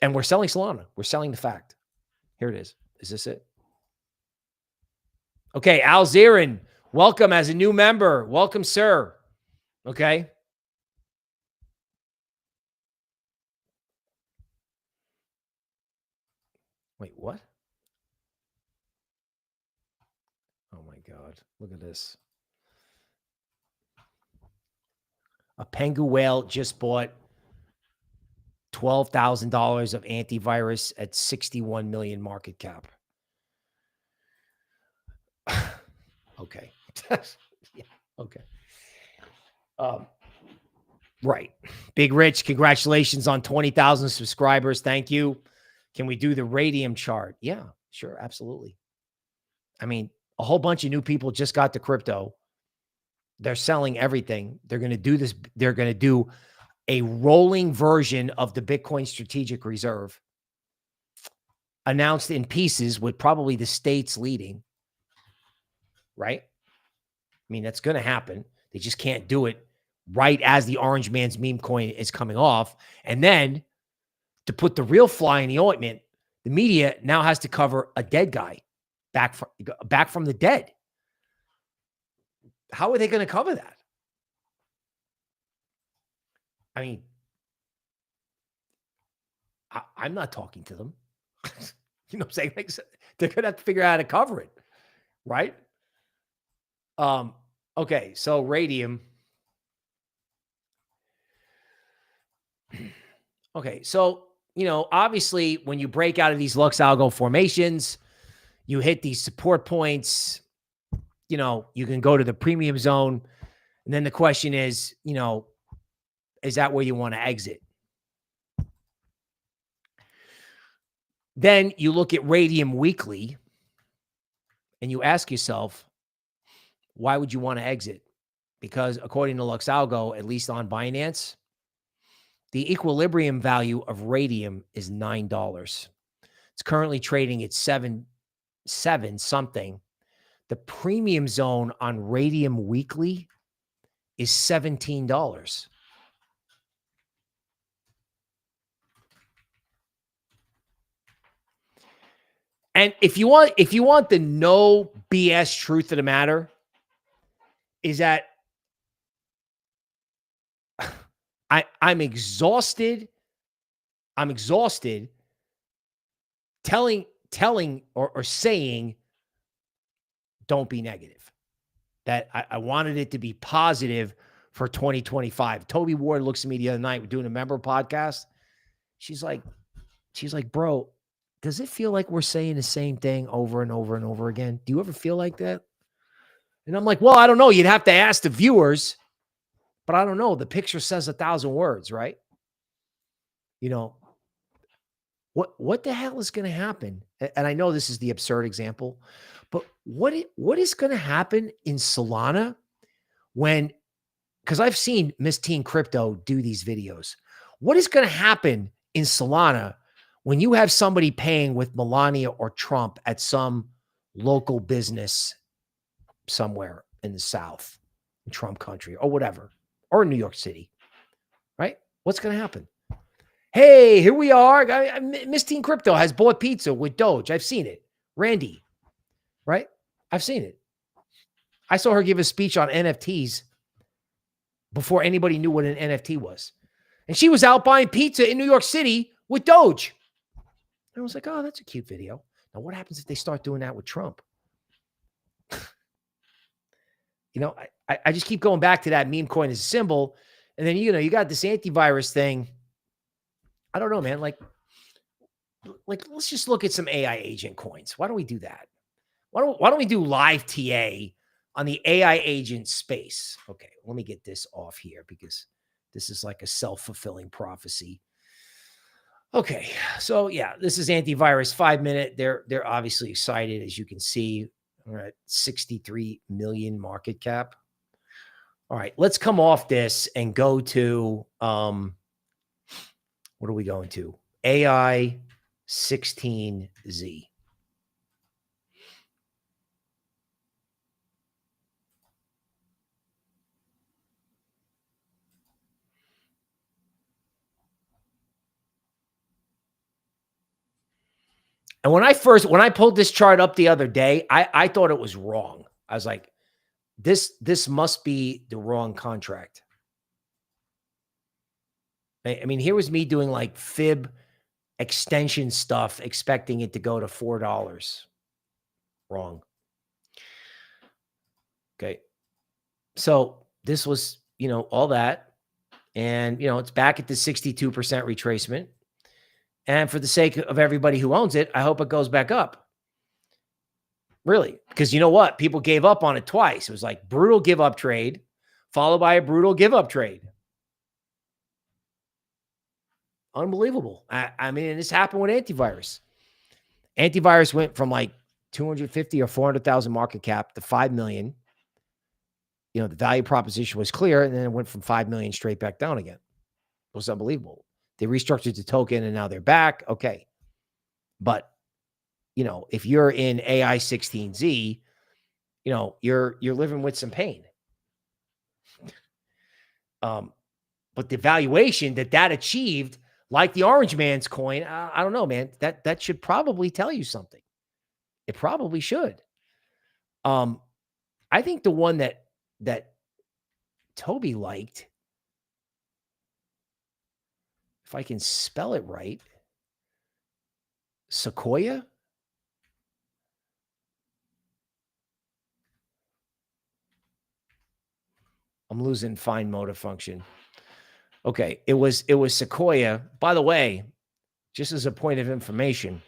A: And we're selling Solana. We're selling the fact. Here it is. Is this it? Okay, Al Zirin, welcome as a new member. Welcome, sir. Okay. Wait, what? Oh my God. Look at this. A Pengu whale just bought $12,000 of antivirus at 61 million market cap. Okay. Yeah. Okay. Right. Big Rich, congratulations on 20,000 subscribers. Thank you. Can we do the Raydium chart? Yeah, sure. Absolutely. I mean, a whole bunch of new people just got to crypto. They're selling everything. They're going to do this. They're going to do a rolling version of the Bitcoin strategic reserve announced in pieces with probably the states leading, right? I mean, that's going to happen. They just can't do it right as the Orange Man's meme coin is coming off. And then to put the real fly in the ointment, the media now has to cover a dead guy back from the dead. How are they going to cover that? I mean, I'm not talking to them. You know what I'm saying? Like, they're going to have to figure out how to cover it, right? Okay, so Raydium. Okay, so, you know, obviously when you break out of these LuxAlgo formations, you hit these support points, you know, you can go to the premium zone. And then the question is, you know, is that where you want to exit? Then you look at Raydium Weekly and you ask yourself, why would you want to exit? Because according to LuxAlgo, at least on Binance, the equilibrium value of Raydium is $9. It's currently trading at seven something. The premium zone on Raydium Weekly is $17. And if you want the no BS truth of the matter, is that I'm exhausted. I'm exhausted telling or saying don't be negative. That I wanted it to be positive for 2025. Toby Ward looks at me the other night. We're doing a member podcast. She's like, bro, does it feel like we're saying the same thing over and over and over again? Do you ever feel like that? And I'm like, well, I don't know. You'd have to ask the viewers, but I don't know. The picture says 1,000 words, right? You know, what the hell is going to happen? And I know this is the absurd example, but what is going to happen in Solana when, because I've seen Miss Teen Crypto do these videos. What is going to happen in Solana when you have somebody paying with Melania or Trump at some local business somewhere in the South, in Trump country or whatever, or in New York City, right? What's going to happen? Hey, here we are. Miss Teen Crypto has bought pizza with Doge. I've seen it. Randy, right? I've seen it. I saw her give a speech on NFTs before anybody knew what an NFT was. And she was out buying pizza in New York City with Doge. And I was like, oh, that's a cute video. Now, what happens if they start doing that with Trump? You know, I just keep going back to that meme coin as a symbol. And then, you know, you got this antivirus thing. I don't know, man. Like, let's just look at some AI agent coins. Why don't we do that? Why don't we do live TA on the AI agent space? Okay, let me get this off here because this is like a self-fulfilling prophecy. Okay, so yeah, this is antivirus 5 minute. They're obviously excited, as you can see. We're at 63 million market cap. All right, let's come off this and go to what are we going to? AI16Z. And when I pulled this chart up the other day, I thought it was wrong. I was like, this must be the wrong contract. I mean, here was me doing like fib extension stuff, expecting it to go to $4. Wrong. Okay. So this was, you know, all that. And, you know, it's back at the 62% retracement. And for the sake of everybody who owns it, I hope it goes back up. Really. Because you know what? People gave up on it twice. It was like brutal give up trade, followed by a brutal give up trade. Unbelievable. I mean, this happened with antivirus. Antivirus went from like 250 or 400,000 market cap to 5 million. You know, the value proposition was clear, and then it went from 5 million straight back down again. It was unbelievable. They restructured the token and now they're back. Okay. But, you know, if you're in AI16Z, you know, you're living with some pain. But the valuation that achieved, like the Orange Man's coin, I don't know, man. That should probably tell you something. It probably should. I think the one that Toby liked, if I can spell it right, Sequoia. I'm losing fine motor function. Okay, it was Sequoia. By the way, just as a point of information,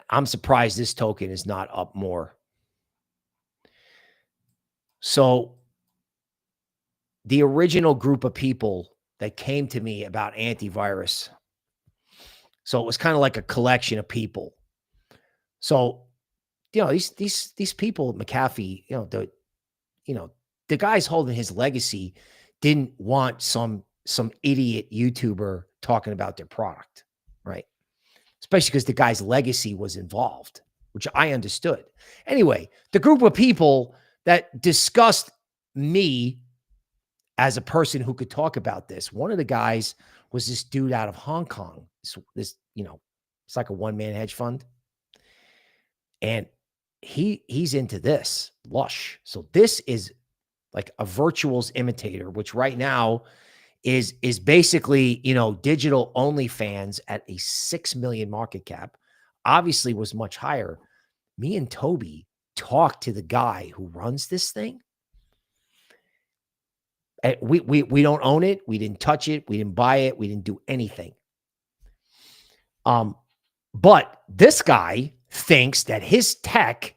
A: I'm surprised this token is not up more. So the original group of people that came to me about antivirus So it was kind of like a collection of people. So, these people, McAfee, the guys holding his legacy didn't want some idiot YouTuber talking about their product, right? Especially because the guy's legacy was involved, which I understood. Anyway, the group of people that discussed me as a person who could talk about this, one of the guys was this dude out of Hong Kong. This it's like a one-man hedge fund. And he's into this Lush. So this is like a virtuals imitator, which right now is basically, digital OnlyFans at a 6 million market cap. Obviously was much higher. Me and Toby talked to the guy who runs this thing. And we don't own it. We didn't touch it. We didn't buy it. We didn't do anything. But this guy thinks that his tech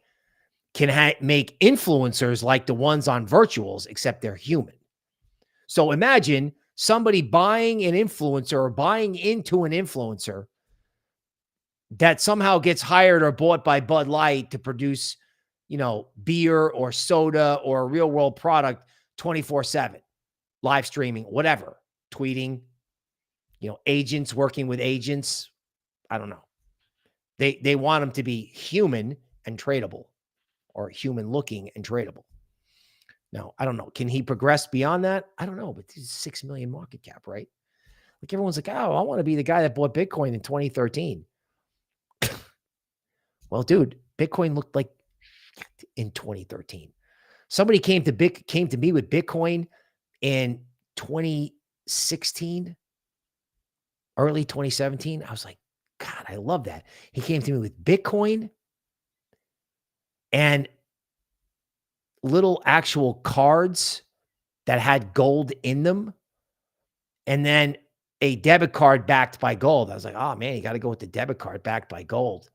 A: can make influencers like the ones on virtuals, except they're human. So imagine somebody buying an influencer or buying into an influencer that somehow gets hired or bought by Bud Light to produce, beer or soda or a real world product 24/7, live streaming, whatever, tweeting, agents working with agents. I don't know. They want them to be human and tradable, or human looking and tradable. Now, I don't know. Can he progress beyond that? I don't know, but this is 6 million market cap, right? Like everyone's like, oh, I want to be the guy that bought Bitcoin in 2013. Well, dude, Bitcoin looked like in 2013. Somebody came to me with Bitcoin in 2016, early 2017. I was like, God, I love that. He came to me with Bitcoin and little actual cards that had gold in them, and then a debit card backed by gold. I was like, oh man, you got to go with the debit card backed by gold.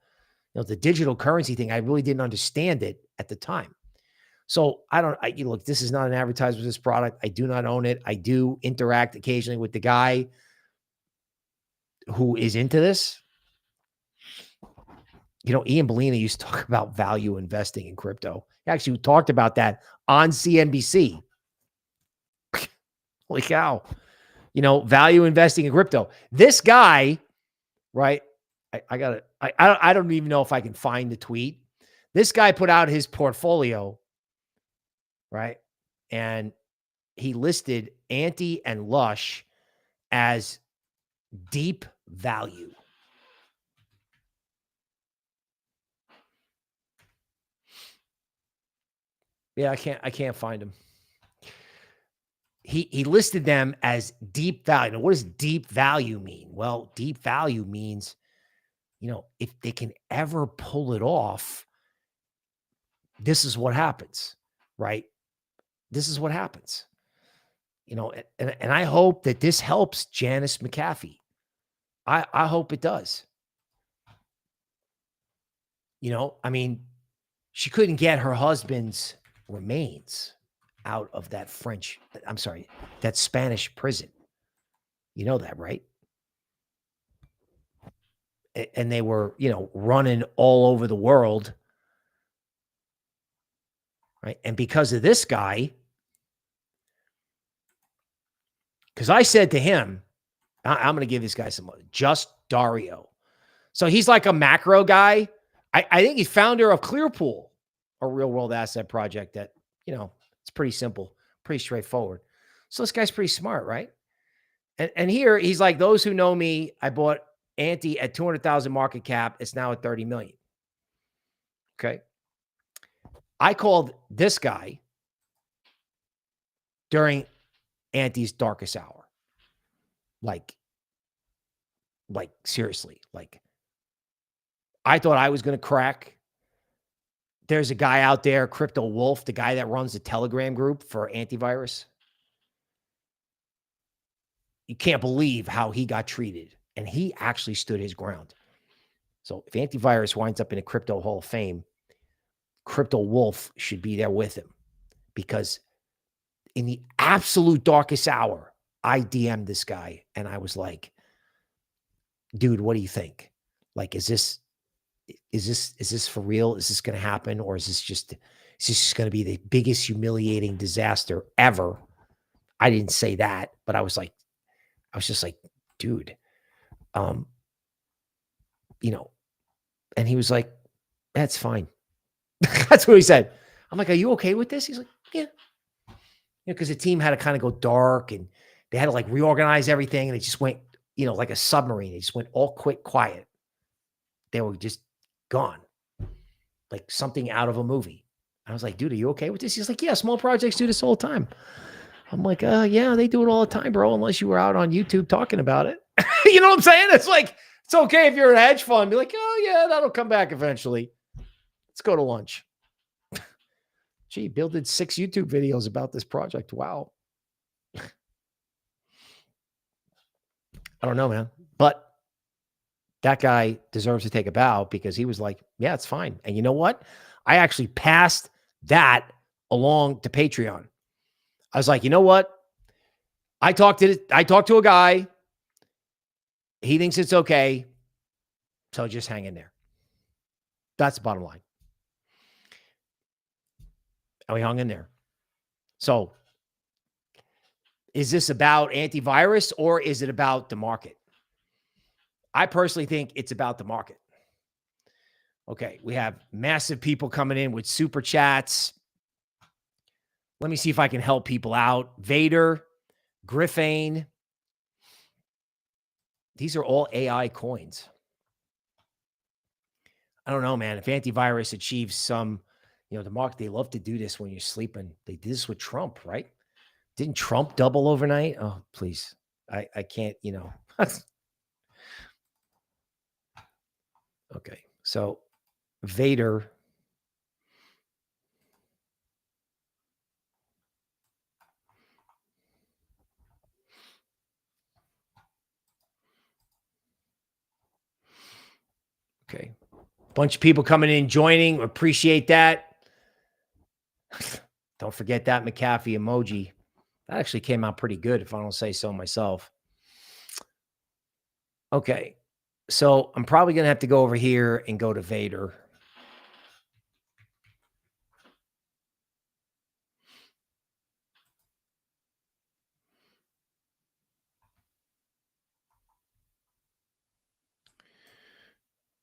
A: The digital currency thing, I really didn't understand it at the time. So look, this is not an advertisement for this product. I do not own it. I do interact occasionally with the guy who is into this. Ian Bellini used to talk about value investing in crypto. He actually talked about that on CNBC. Holy cow. Value investing in crypto. This guy, right? I don't even know if I can find the tweet. This guy put out his portfolio, right? And he listed AINTI and Lush as deep value. Yeah, I can't find him. He listed them as deep value. Now, what does deep value mean? Well, deep value means, if they can ever pull it off, this is what happens, right? This is what happens. And I hope that this helps Janice McAfee. I hope it does. She couldn't get her husband's remains out of that that Spanish prison. You know that, right? And they were, running all over the world. Right. And because of this guy, because I said to him, I'm going to give this guy some money, just Dario. So he's like a macro guy. I think he's founder of Clearpool, a real world asset project that, it's pretty simple, pretty straightforward. So this guy's pretty smart, right? And here he's like, those who know me, I bought AINTI at 200,000 market cap. It's now at 30 million. Okay. I called this guy during AINTI's darkest hour. Like seriously, I thought I was going to crack. There's a guy out there, Crypto Wolf, the guy that runs the Telegram group for antivirus. You can't believe how he got treated. And he actually stood his ground. So if antivirus winds up in a crypto hall of fame, Crypto Wolf should be there with him, because in the absolute darkest hour, I DM'd this guy and I was like, dude, what do you think? Like, is this for real? Is this going to happen? Or is this just going to be the biggest humiliating disaster ever? I didn't say that, but I was just like, dude, you know, and he was like, that's fine. That's what he said. I'm like, are you okay with this? He's like, yeah. Because the team had to kind of go dark and they had to like reorganize everything. And it just went, like a submarine. It just went all quiet. They were just gone. Like something out of a movie. I was like, dude, are you okay with this? He's like, yeah, small projects do this all the time. I'm like, yeah, they do it all the time, bro, unless you were out on YouTube talking about it. You know what I'm saying? It's like, it's okay if you're a hedge fund. Be like, oh, yeah, that'll come back eventually. Let's go to lunch. Gee, Bill did 6 YouTube videos about this project. Wow. I don't know, man. But that guy deserves to take a bow because he was like, yeah, it's fine. And you know what? I actually passed that along to Patreon. I was like, you know what? I talked to a guy. He thinks it's okay. So just hang in there. That's the bottom line. And we hung in there. So is this about antivirus or is it about the market? I personally think it's about the market. Okay, we have massive people coming in with super chats. Let me see if I can help people out. Vader, Griffain. These are all AI coins. I don't know, man. If antivirus achieves some, the market, they love to do this when you're sleeping. They did this with Trump, right? Didn't Trump double overnight? Oh, please. I can't, Okay. So Vader. Okay. Bunch of people coming in, joining. Appreciate that. Don't forget that McAfee emoji. That actually came out pretty good, if I don't say so myself. Okay. So I'm probably going to have to go over here and go to Vader.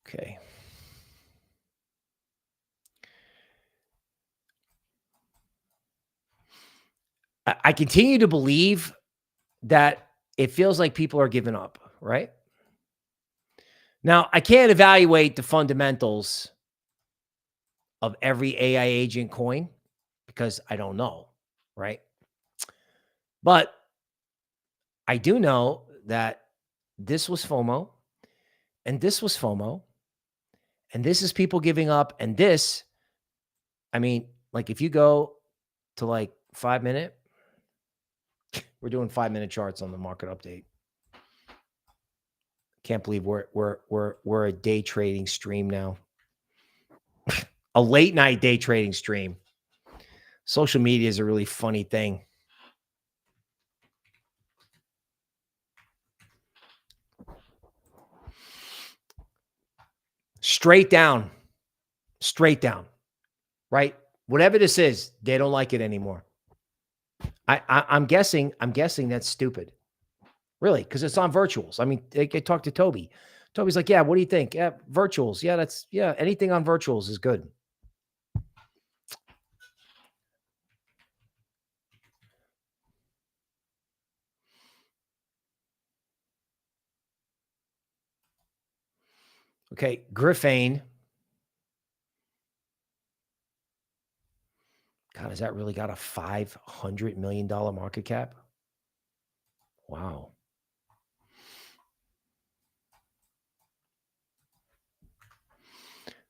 A: Okay. I continue to believe that it feels like people are giving up, right? Now, I can't evaluate the fundamentals of every AI agent coin because I don't know, right? But I do know that this was FOMO and this was FOMO and this is people giving up and this, I mean, like if you go to like 5 minute, we're doing 5-minute charts on the market update. Can't believe we're a day trading stream now. A late night day trading stream. Social media is a really funny thing. Straight down, right? Whatever this is, they don't like it anymore. I'm guessing that's stupid. Really, because it's on virtuals. I mean, I talked to Toby. Toby's like, yeah, what do you think? Yeah, virtuals. Yeah, anything on virtuals is good. Okay, Griffain. God, has that really got a $500 million market cap? Wow.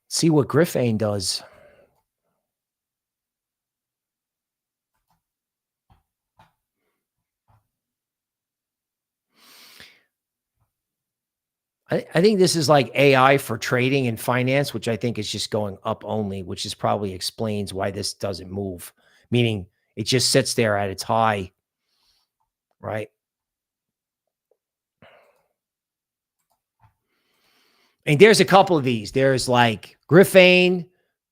A: See what Griffain does. I think this is like AI for trading and finance, which I think is just going up only, which is probably explains why this doesn't move, meaning it just sits there at its high, right? And there's a couple of these. There's like Griffain,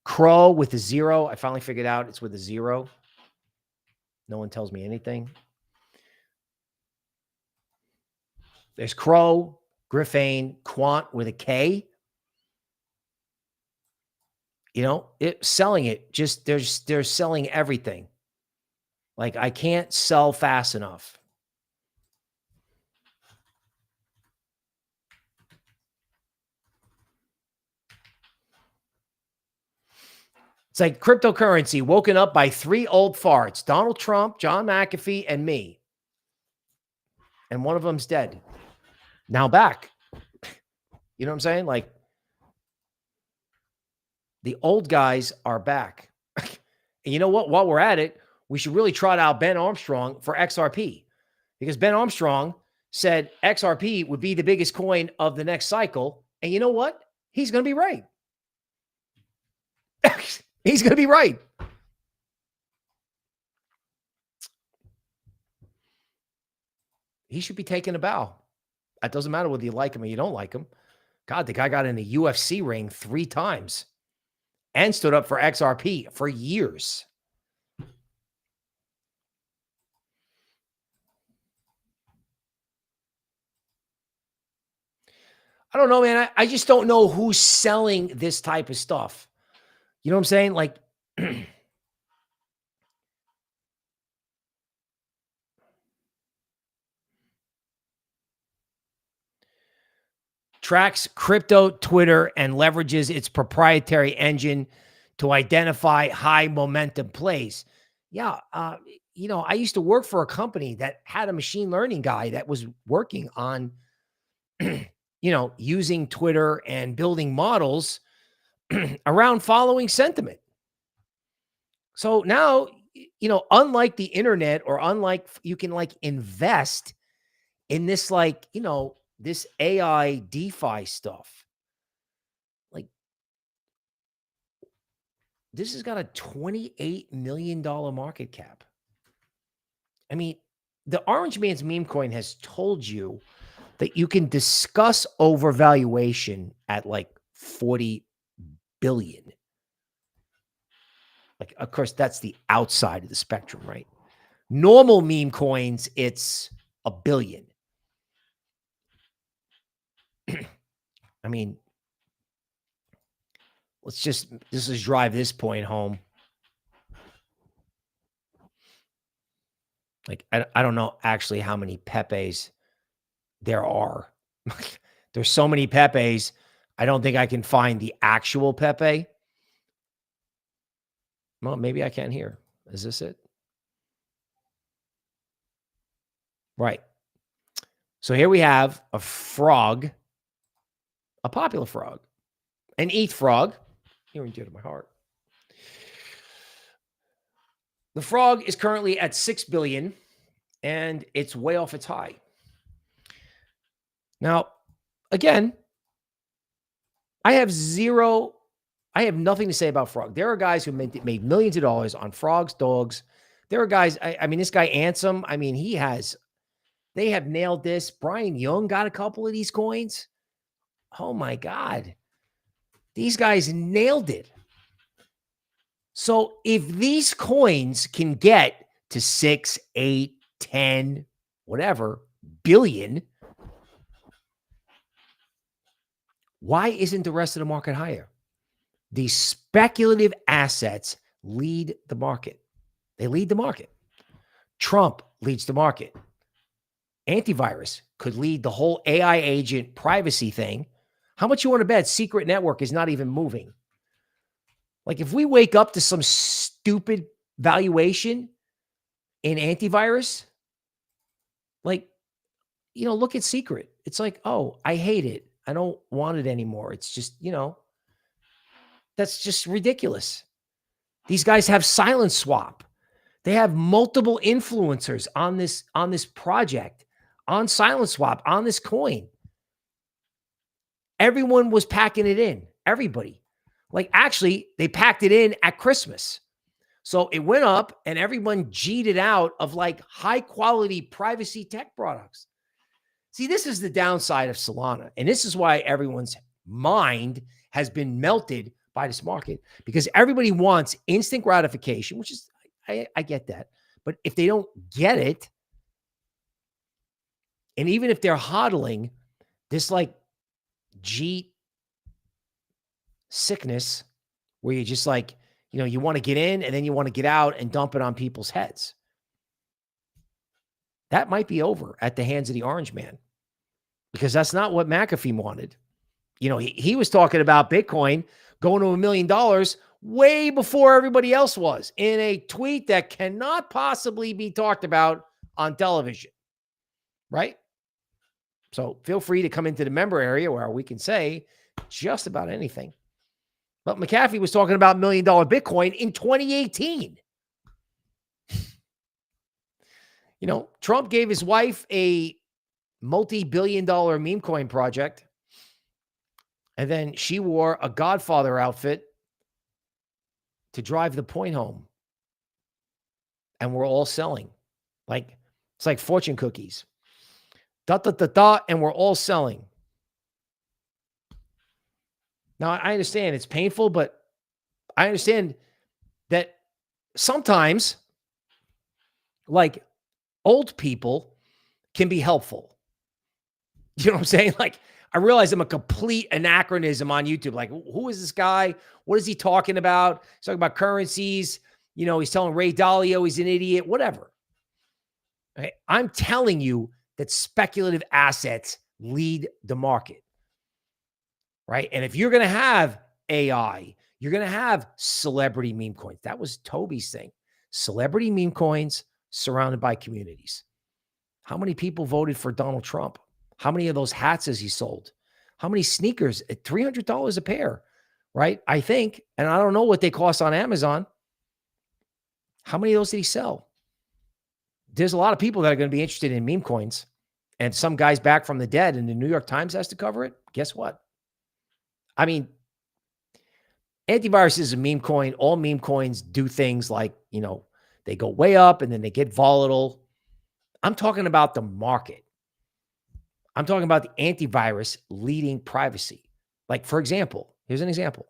A: Crow with a 0. I finally figured out it's with a 0. No one tells me anything. There's Crow, Griffain, Quant with a K. You know, selling it. Just they're selling everything. Like I can't sell fast enough. It's like cryptocurrency woken up by 3 old farts: Donald Trump, John McAfee, and me. And one of them's dead. Now back. You know what I'm saying? Like the old guys are back. And you know what? While we're at it, we should really trot out Ben Armstrong for XRP, because Ben Armstrong said XRP would be the biggest coin of the next cycle. And you know what? He's going to be right. He's going to be right. He should be taking a bow. It doesn't matter whether you like him or you don't like him. God, the guy got in the UFC ring 3 times and stood up for XRP for years. I don't know, man. I just don't know who's selling this type of stuff. You know what I'm saying? Like, tracks crypto Twitter and leverages its proprietary engine to identify high momentum plays. Yeah. You know, I used to work for a company that had a machine learning guy that was working on, you know, using Twitter and building models around following sentiment. So now, you know, unlike the internet, or unlike you can like invest in this, like, you know, this AI DeFi stuff. Like, this has got a $28 million market cap. I mean, the Orange Man's meme coin has told you that you can discuss overvaluation at like 40 billion. Like, of course, that's the outside of the spectrum, right? Normal meme coins, it's a billion. I mean, let's just drive this point home. Like, I don't know actually how many Pepes there are. There's so many Pepes. I don't think I can find the actual Pepe. Well, maybe I can here. Is this it? Right. So here we have a frog, a popular frog, an ETH frog, near and dear to my heart. The frog is currently at 6 billion and it's way off its high. Now, again, I have nothing to say about frog. There are guys who made millions of dollars on frogs, dogs. There are guys, I mean, this guy Ansem, I mean, they have nailed this. Brian Young got a couple of these coins. Oh my God. These guys nailed it. So if these coins can get to 6, 8, 10, whatever billion, why isn't the rest of the market higher? These speculative assets lead the market. They lead the market. Trump leads the market. Antivirus could lead the whole AI agent privacy thing. How much you want to bet Secret Network is not even moving? Like, if we wake up to some stupid valuation in antivirus, like, you know, look at Secret. It's like, oh, I hate it. I don't want it anymore. It's just, you know, that's just ridiculous. These guys have silent swap. They have multiple influencers on this project, on silent swap, on this coin. Everyone was packing it in. Everybody. Like, actually, they packed it in at Christmas. So it went up and everyone G'd it out of like high quality privacy tech products. See, this is the downside of Solana. And this is why everyone's mind has been melted by this market because everybody wants instant gratification, which is, I get that. But if they don't get it, and even if they're hodling, this like G sickness where you just like, you want to get in and then you want to get out and dump it on people's heads. That might be over at the hands of the orange man because that's not what McAfee wanted. He was talking about Bitcoin going to $1 million way before everybody else was in a tweet that cannot possibly be talked about on television, right? So feel free to come into the member area where we can say just about anything. But McAfee was talking about $1 million Bitcoin in 2018. Trump gave his wife a multi-billion-dollar meme coin project. And then she wore a Godfather outfit to drive the point home. And we're all selling. It's like fortune cookies. And we're all selling. Now, I understand it's painful, but I understand that sometimes, like, old people can be helpful. You know what I'm saying? Like, I realize I'm a complete anachronism on YouTube. Like, who is this guy? What is he talking about? He's talking about currencies. He's telling Ray Dalio he's an idiot, whatever. Okay? I'm telling you that speculative assets lead the market, right? And if you're going to have AI, you're going to have celebrity meme coins. That was Toby's thing. Celebrity meme coins surrounded by communities. How many people voted for Donald Trump? How many of those hats has he sold? How many sneakers at $300 a pair, right? I think, and I don't know what they cost on Amazon. How many of those did he sell? There's a lot of people that are going to be interested in meme coins, and some guy's back from the dead and the New York Times has to cover it. Guess what? I mean, antivirus is a meme coin. All meme coins do things like, they go way up and then they get volatile. I'm talking about the market. I'm talking about the antivirus leading privacy. Like, for example, here's an example.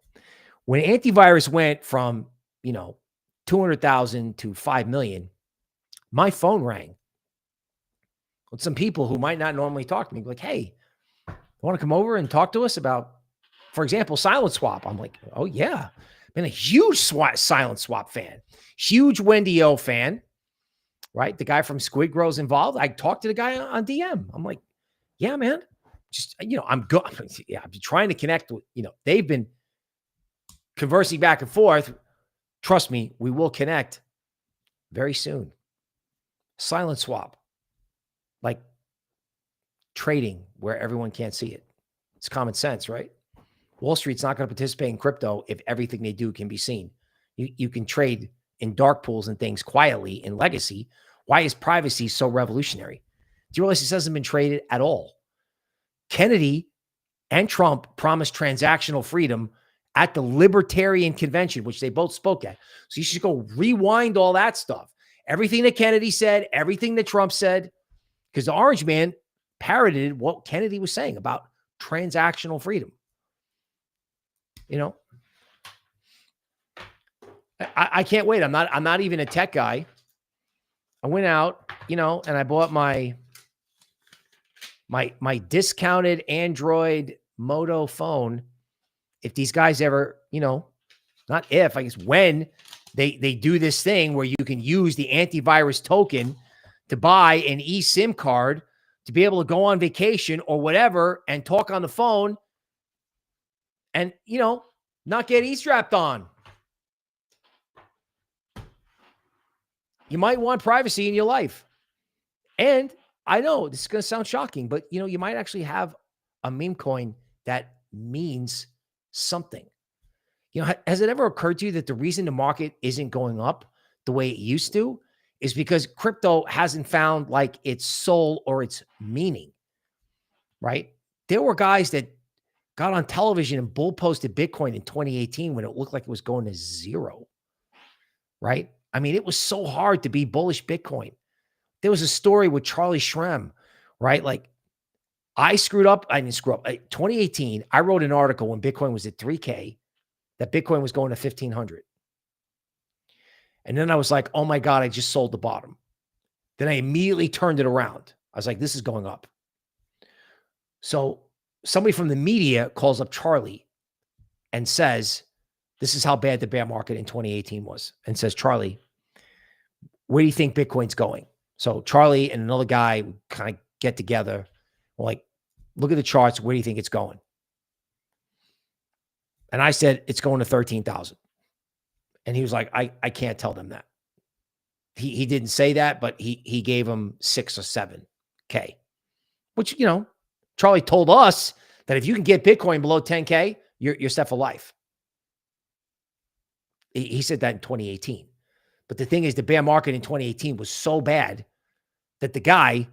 A: When antivirus went from, 200,000 to 5 million, my phone rang with some people who might not normally talk to me. Like, hey, you want to come over and talk to us about, for example, Silent Swap? I'm like, oh yeah. Been a huge Silent Swap fan, huge Wendy O fan, right? The guy from Squid Grow's involved. I talked to the guy on DM. I'm like, yeah, man, just, I'm good. Yeah, I've been trying to connect with, they've been conversing back and forth. Trust me, we will connect very soon. Silent Swap, like trading where everyone can't see it. It's common sense, right? Wall Street's not going to participate in crypto if everything they do can be seen. You can trade in dark pools and things quietly in legacy. Why is privacy so revolutionary? Do you realize this hasn't been traded at all? Kennedy and Trump promised transactional freedom at the Libertarian Convention, which they both spoke at. So you should go rewind all that stuff. Everything that Kennedy said, everything that Trump said, because the orange man parroted what Kennedy was saying about transactional freedom. I can't wait. I'm not even a tech guy. I went out, and I bought my discounted Android Moto phone. If these guys ever, not if, I guess when they do this thing where you can use the antivirus token to buy an eSIM card to be able to go on vacation or whatever and talk on the phone and, not get eavesdropped on. You might want privacy in your life. And I know this is going to sound shocking, but you might actually have a meme coin that means something. Has it ever occurred to you that the reason the market isn't going up the way it used to is because crypto hasn't found like its soul or its meaning, right? There were guys that got on television and bull posted Bitcoin in 2018 when it looked like it was going to zero, right? I mean, it was so hard to be bullish Bitcoin. There was a story with Charlie Shrem, right? Like I screwed up. I didn't screw up. 2018, I wrote an article when Bitcoin was at 3K that Bitcoin was going to 1,500. And then I was like, oh my God, I just sold the bottom. Then I immediately turned it around. I was like, this is going up. So somebody from the media calls up Charlie and says, this is how bad the bear market in 2018 was. And says, Charlie, where do you think Bitcoin's going? So Charlie and another guy kind of get together. We're like, look at the charts. Where do you think it's going? And I said, it's going to 13,000. And he was like, I can't tell them that. He didn't say that, but he gave them 6 or 7K, which, you know, Charlie told us that if you can get Bitcoin below 10K, you're set for life. He said that in 2018. But the thing is, the bear market in 2018 was so bad that the guy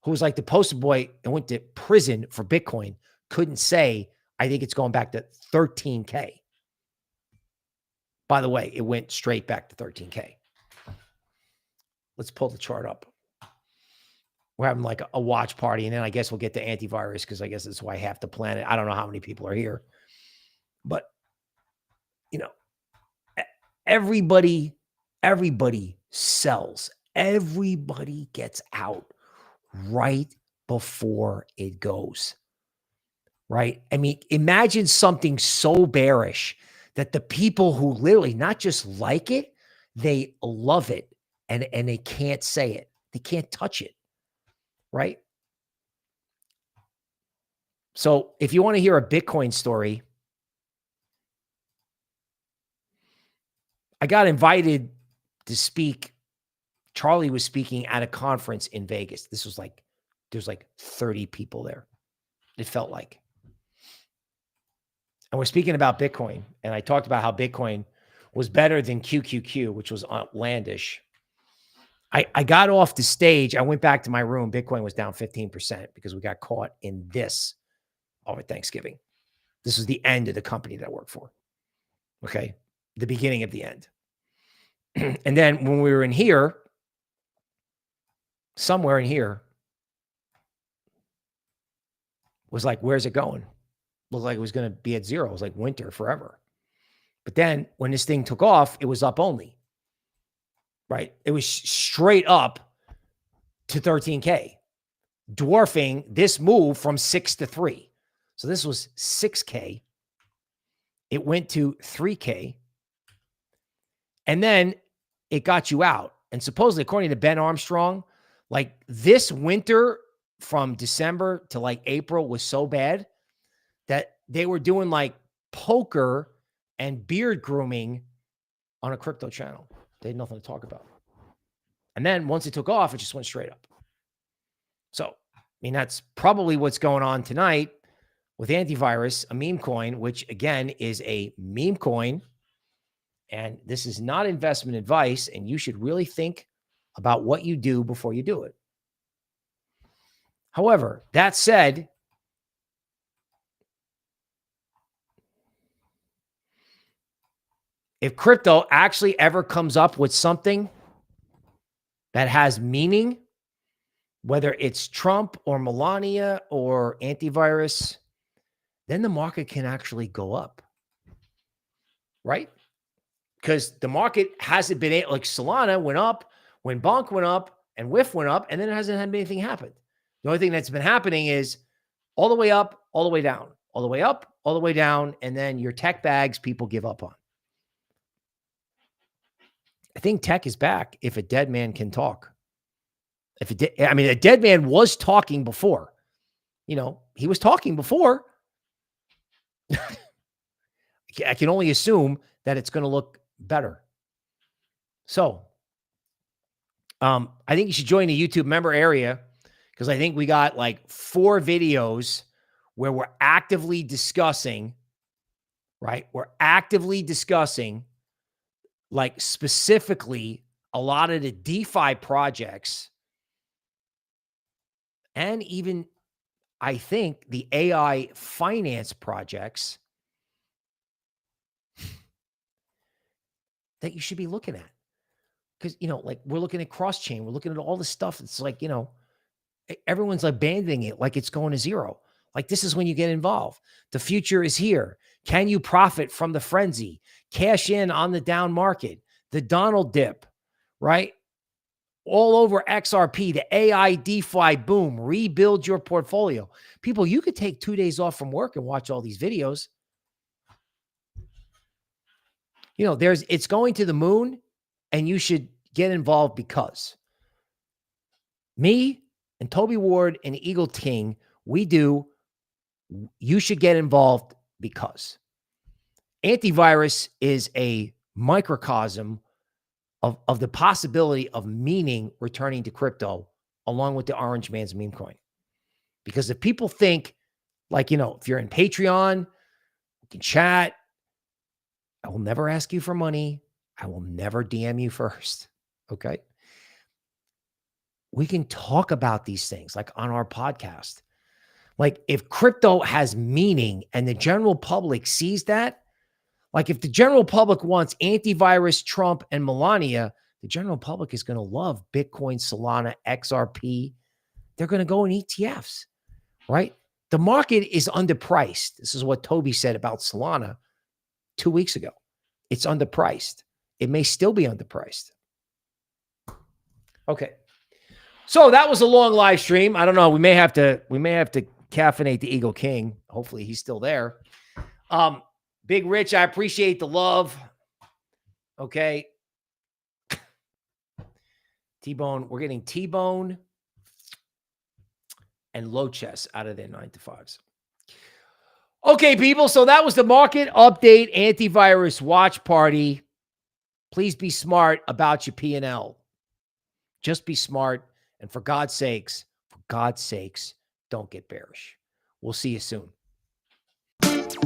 A: who was like the poster boy and went to prison for Bitcoin couldn't say, I think it's going back to 13K. By the way, it went straight back to 13K. Let's pull the chart up. We're having like a watch party, and then I guess we'll get to antivirus because I guess that's why half the planet. I don't know how many people are here, but you know, everybody sells. Everybody gets out right before it goes. Right? I mean, imagine something so bearish that the people who literally not just like it, they love it, and they can't say it. They can't touch it. Right? So if you want to hear a Bitcoin story, I got invited to speak. Charlie was speaking at a conference in Vegas. This was like, there's like 30 people there. It felt like. And we're speaking about Bitcoin. And I talked about how Bitcoin was better than QQQ, which was outlandish. I got off the stage. I went back to my room. Bitcoin was down 15% because we got caught in this over Thanksgiving. This was the end of the company that I worked for. Okay. The beginning of the end. And then when we were in here, somewhere in here, was like, where's it going? Looked like it was going to be at zero. It was like winter forever. But then when this thing took off, it was up only. Right? It was straight up to 13K, dwarfing this move from 6 to 3. So this was 6K. It went to 3K. And then it got you out. And supposedly, according to Ben Armstrong, like this winter from December to like April was so bad that they were doing like poker and beard grooming on a crypto channel. They had nothing to talk about. And then once it took off, it just went straight up. So, I mean, that's probably what's going on tonight with antivirus, a meme coin, which again is a meme coin. And this is not investment advice. And you should really think about what you do before you do it. However, that said, if crypto actually ever comes up with something that has meaning, whether it's Trump or Melania or antivirus, then the market can actually go up, right? Because the market hasn't been able, like Solana went up, when Bonk went up, and WIF went up, and then it hasn't had anything happen. The only thing that's been happening is all the way up, all the way down, all the way up, all the way down, and then your tech bags people give up on. I think tech is back if a dead man can talk. I mean, a dead man was talking before. You know, he was talking before. I can only assume that it's going to look better. So, I think you should join the YouTube member area because I think we got like 4 videos where we're actively discussing, right? We're actively discussing like specifically a lot of the DeFi projects and even I think the AI finance projects that you should be looking at. Because, you know, like we're looking at cross-chain, we're looking at all this stuff. It's like, you know, everyone's abandoning it like it's going to zero. Like, this is when you get involved. The future is here. Can you profit from the frenzy? Cash in on the down market, the Donald dip, right? All over XRP, the AI DeFi boom, rebuild your portfolio. People, you could take 2 days off from work and watch all these videos. You know, it's going to the moon, and you should get involved because me and Toby Ward and Eagle King, you should get involved because antivirus is a microcosm of the possibility of meaning returning to crypto along with the orange man's meme coin. Because if people think like, if you're in Patreon, we can chat. I will never ask you for money. I will never DM you first. Okay. We can talk about these things like on our podcast. Like, if crypto has meaning and the general public sees that, like if the general public wants antivirus, Trump, and Melania, the general public is going to love Bitcoin, Solana, XRP. They're going to go in ETFs, right? The market is underpriced. This is what Toby said about Solana 2 weeks ago. It's underpriced. It may still be underpriced. Okay. So that was a long live stream. I don't know. We may have to caffeinate the Eagle King. Hopefully he's still there. Big Rich, I appreciate the love. Okay. T-Bone, we're getting T-Bone and Low Chess out of their 9-to-5s. Okay, people. So that was the market update antivirus watch party. Please be smart about your P&L. Just be smart. And for God's sakes, don't get bearish. We'll see you soon.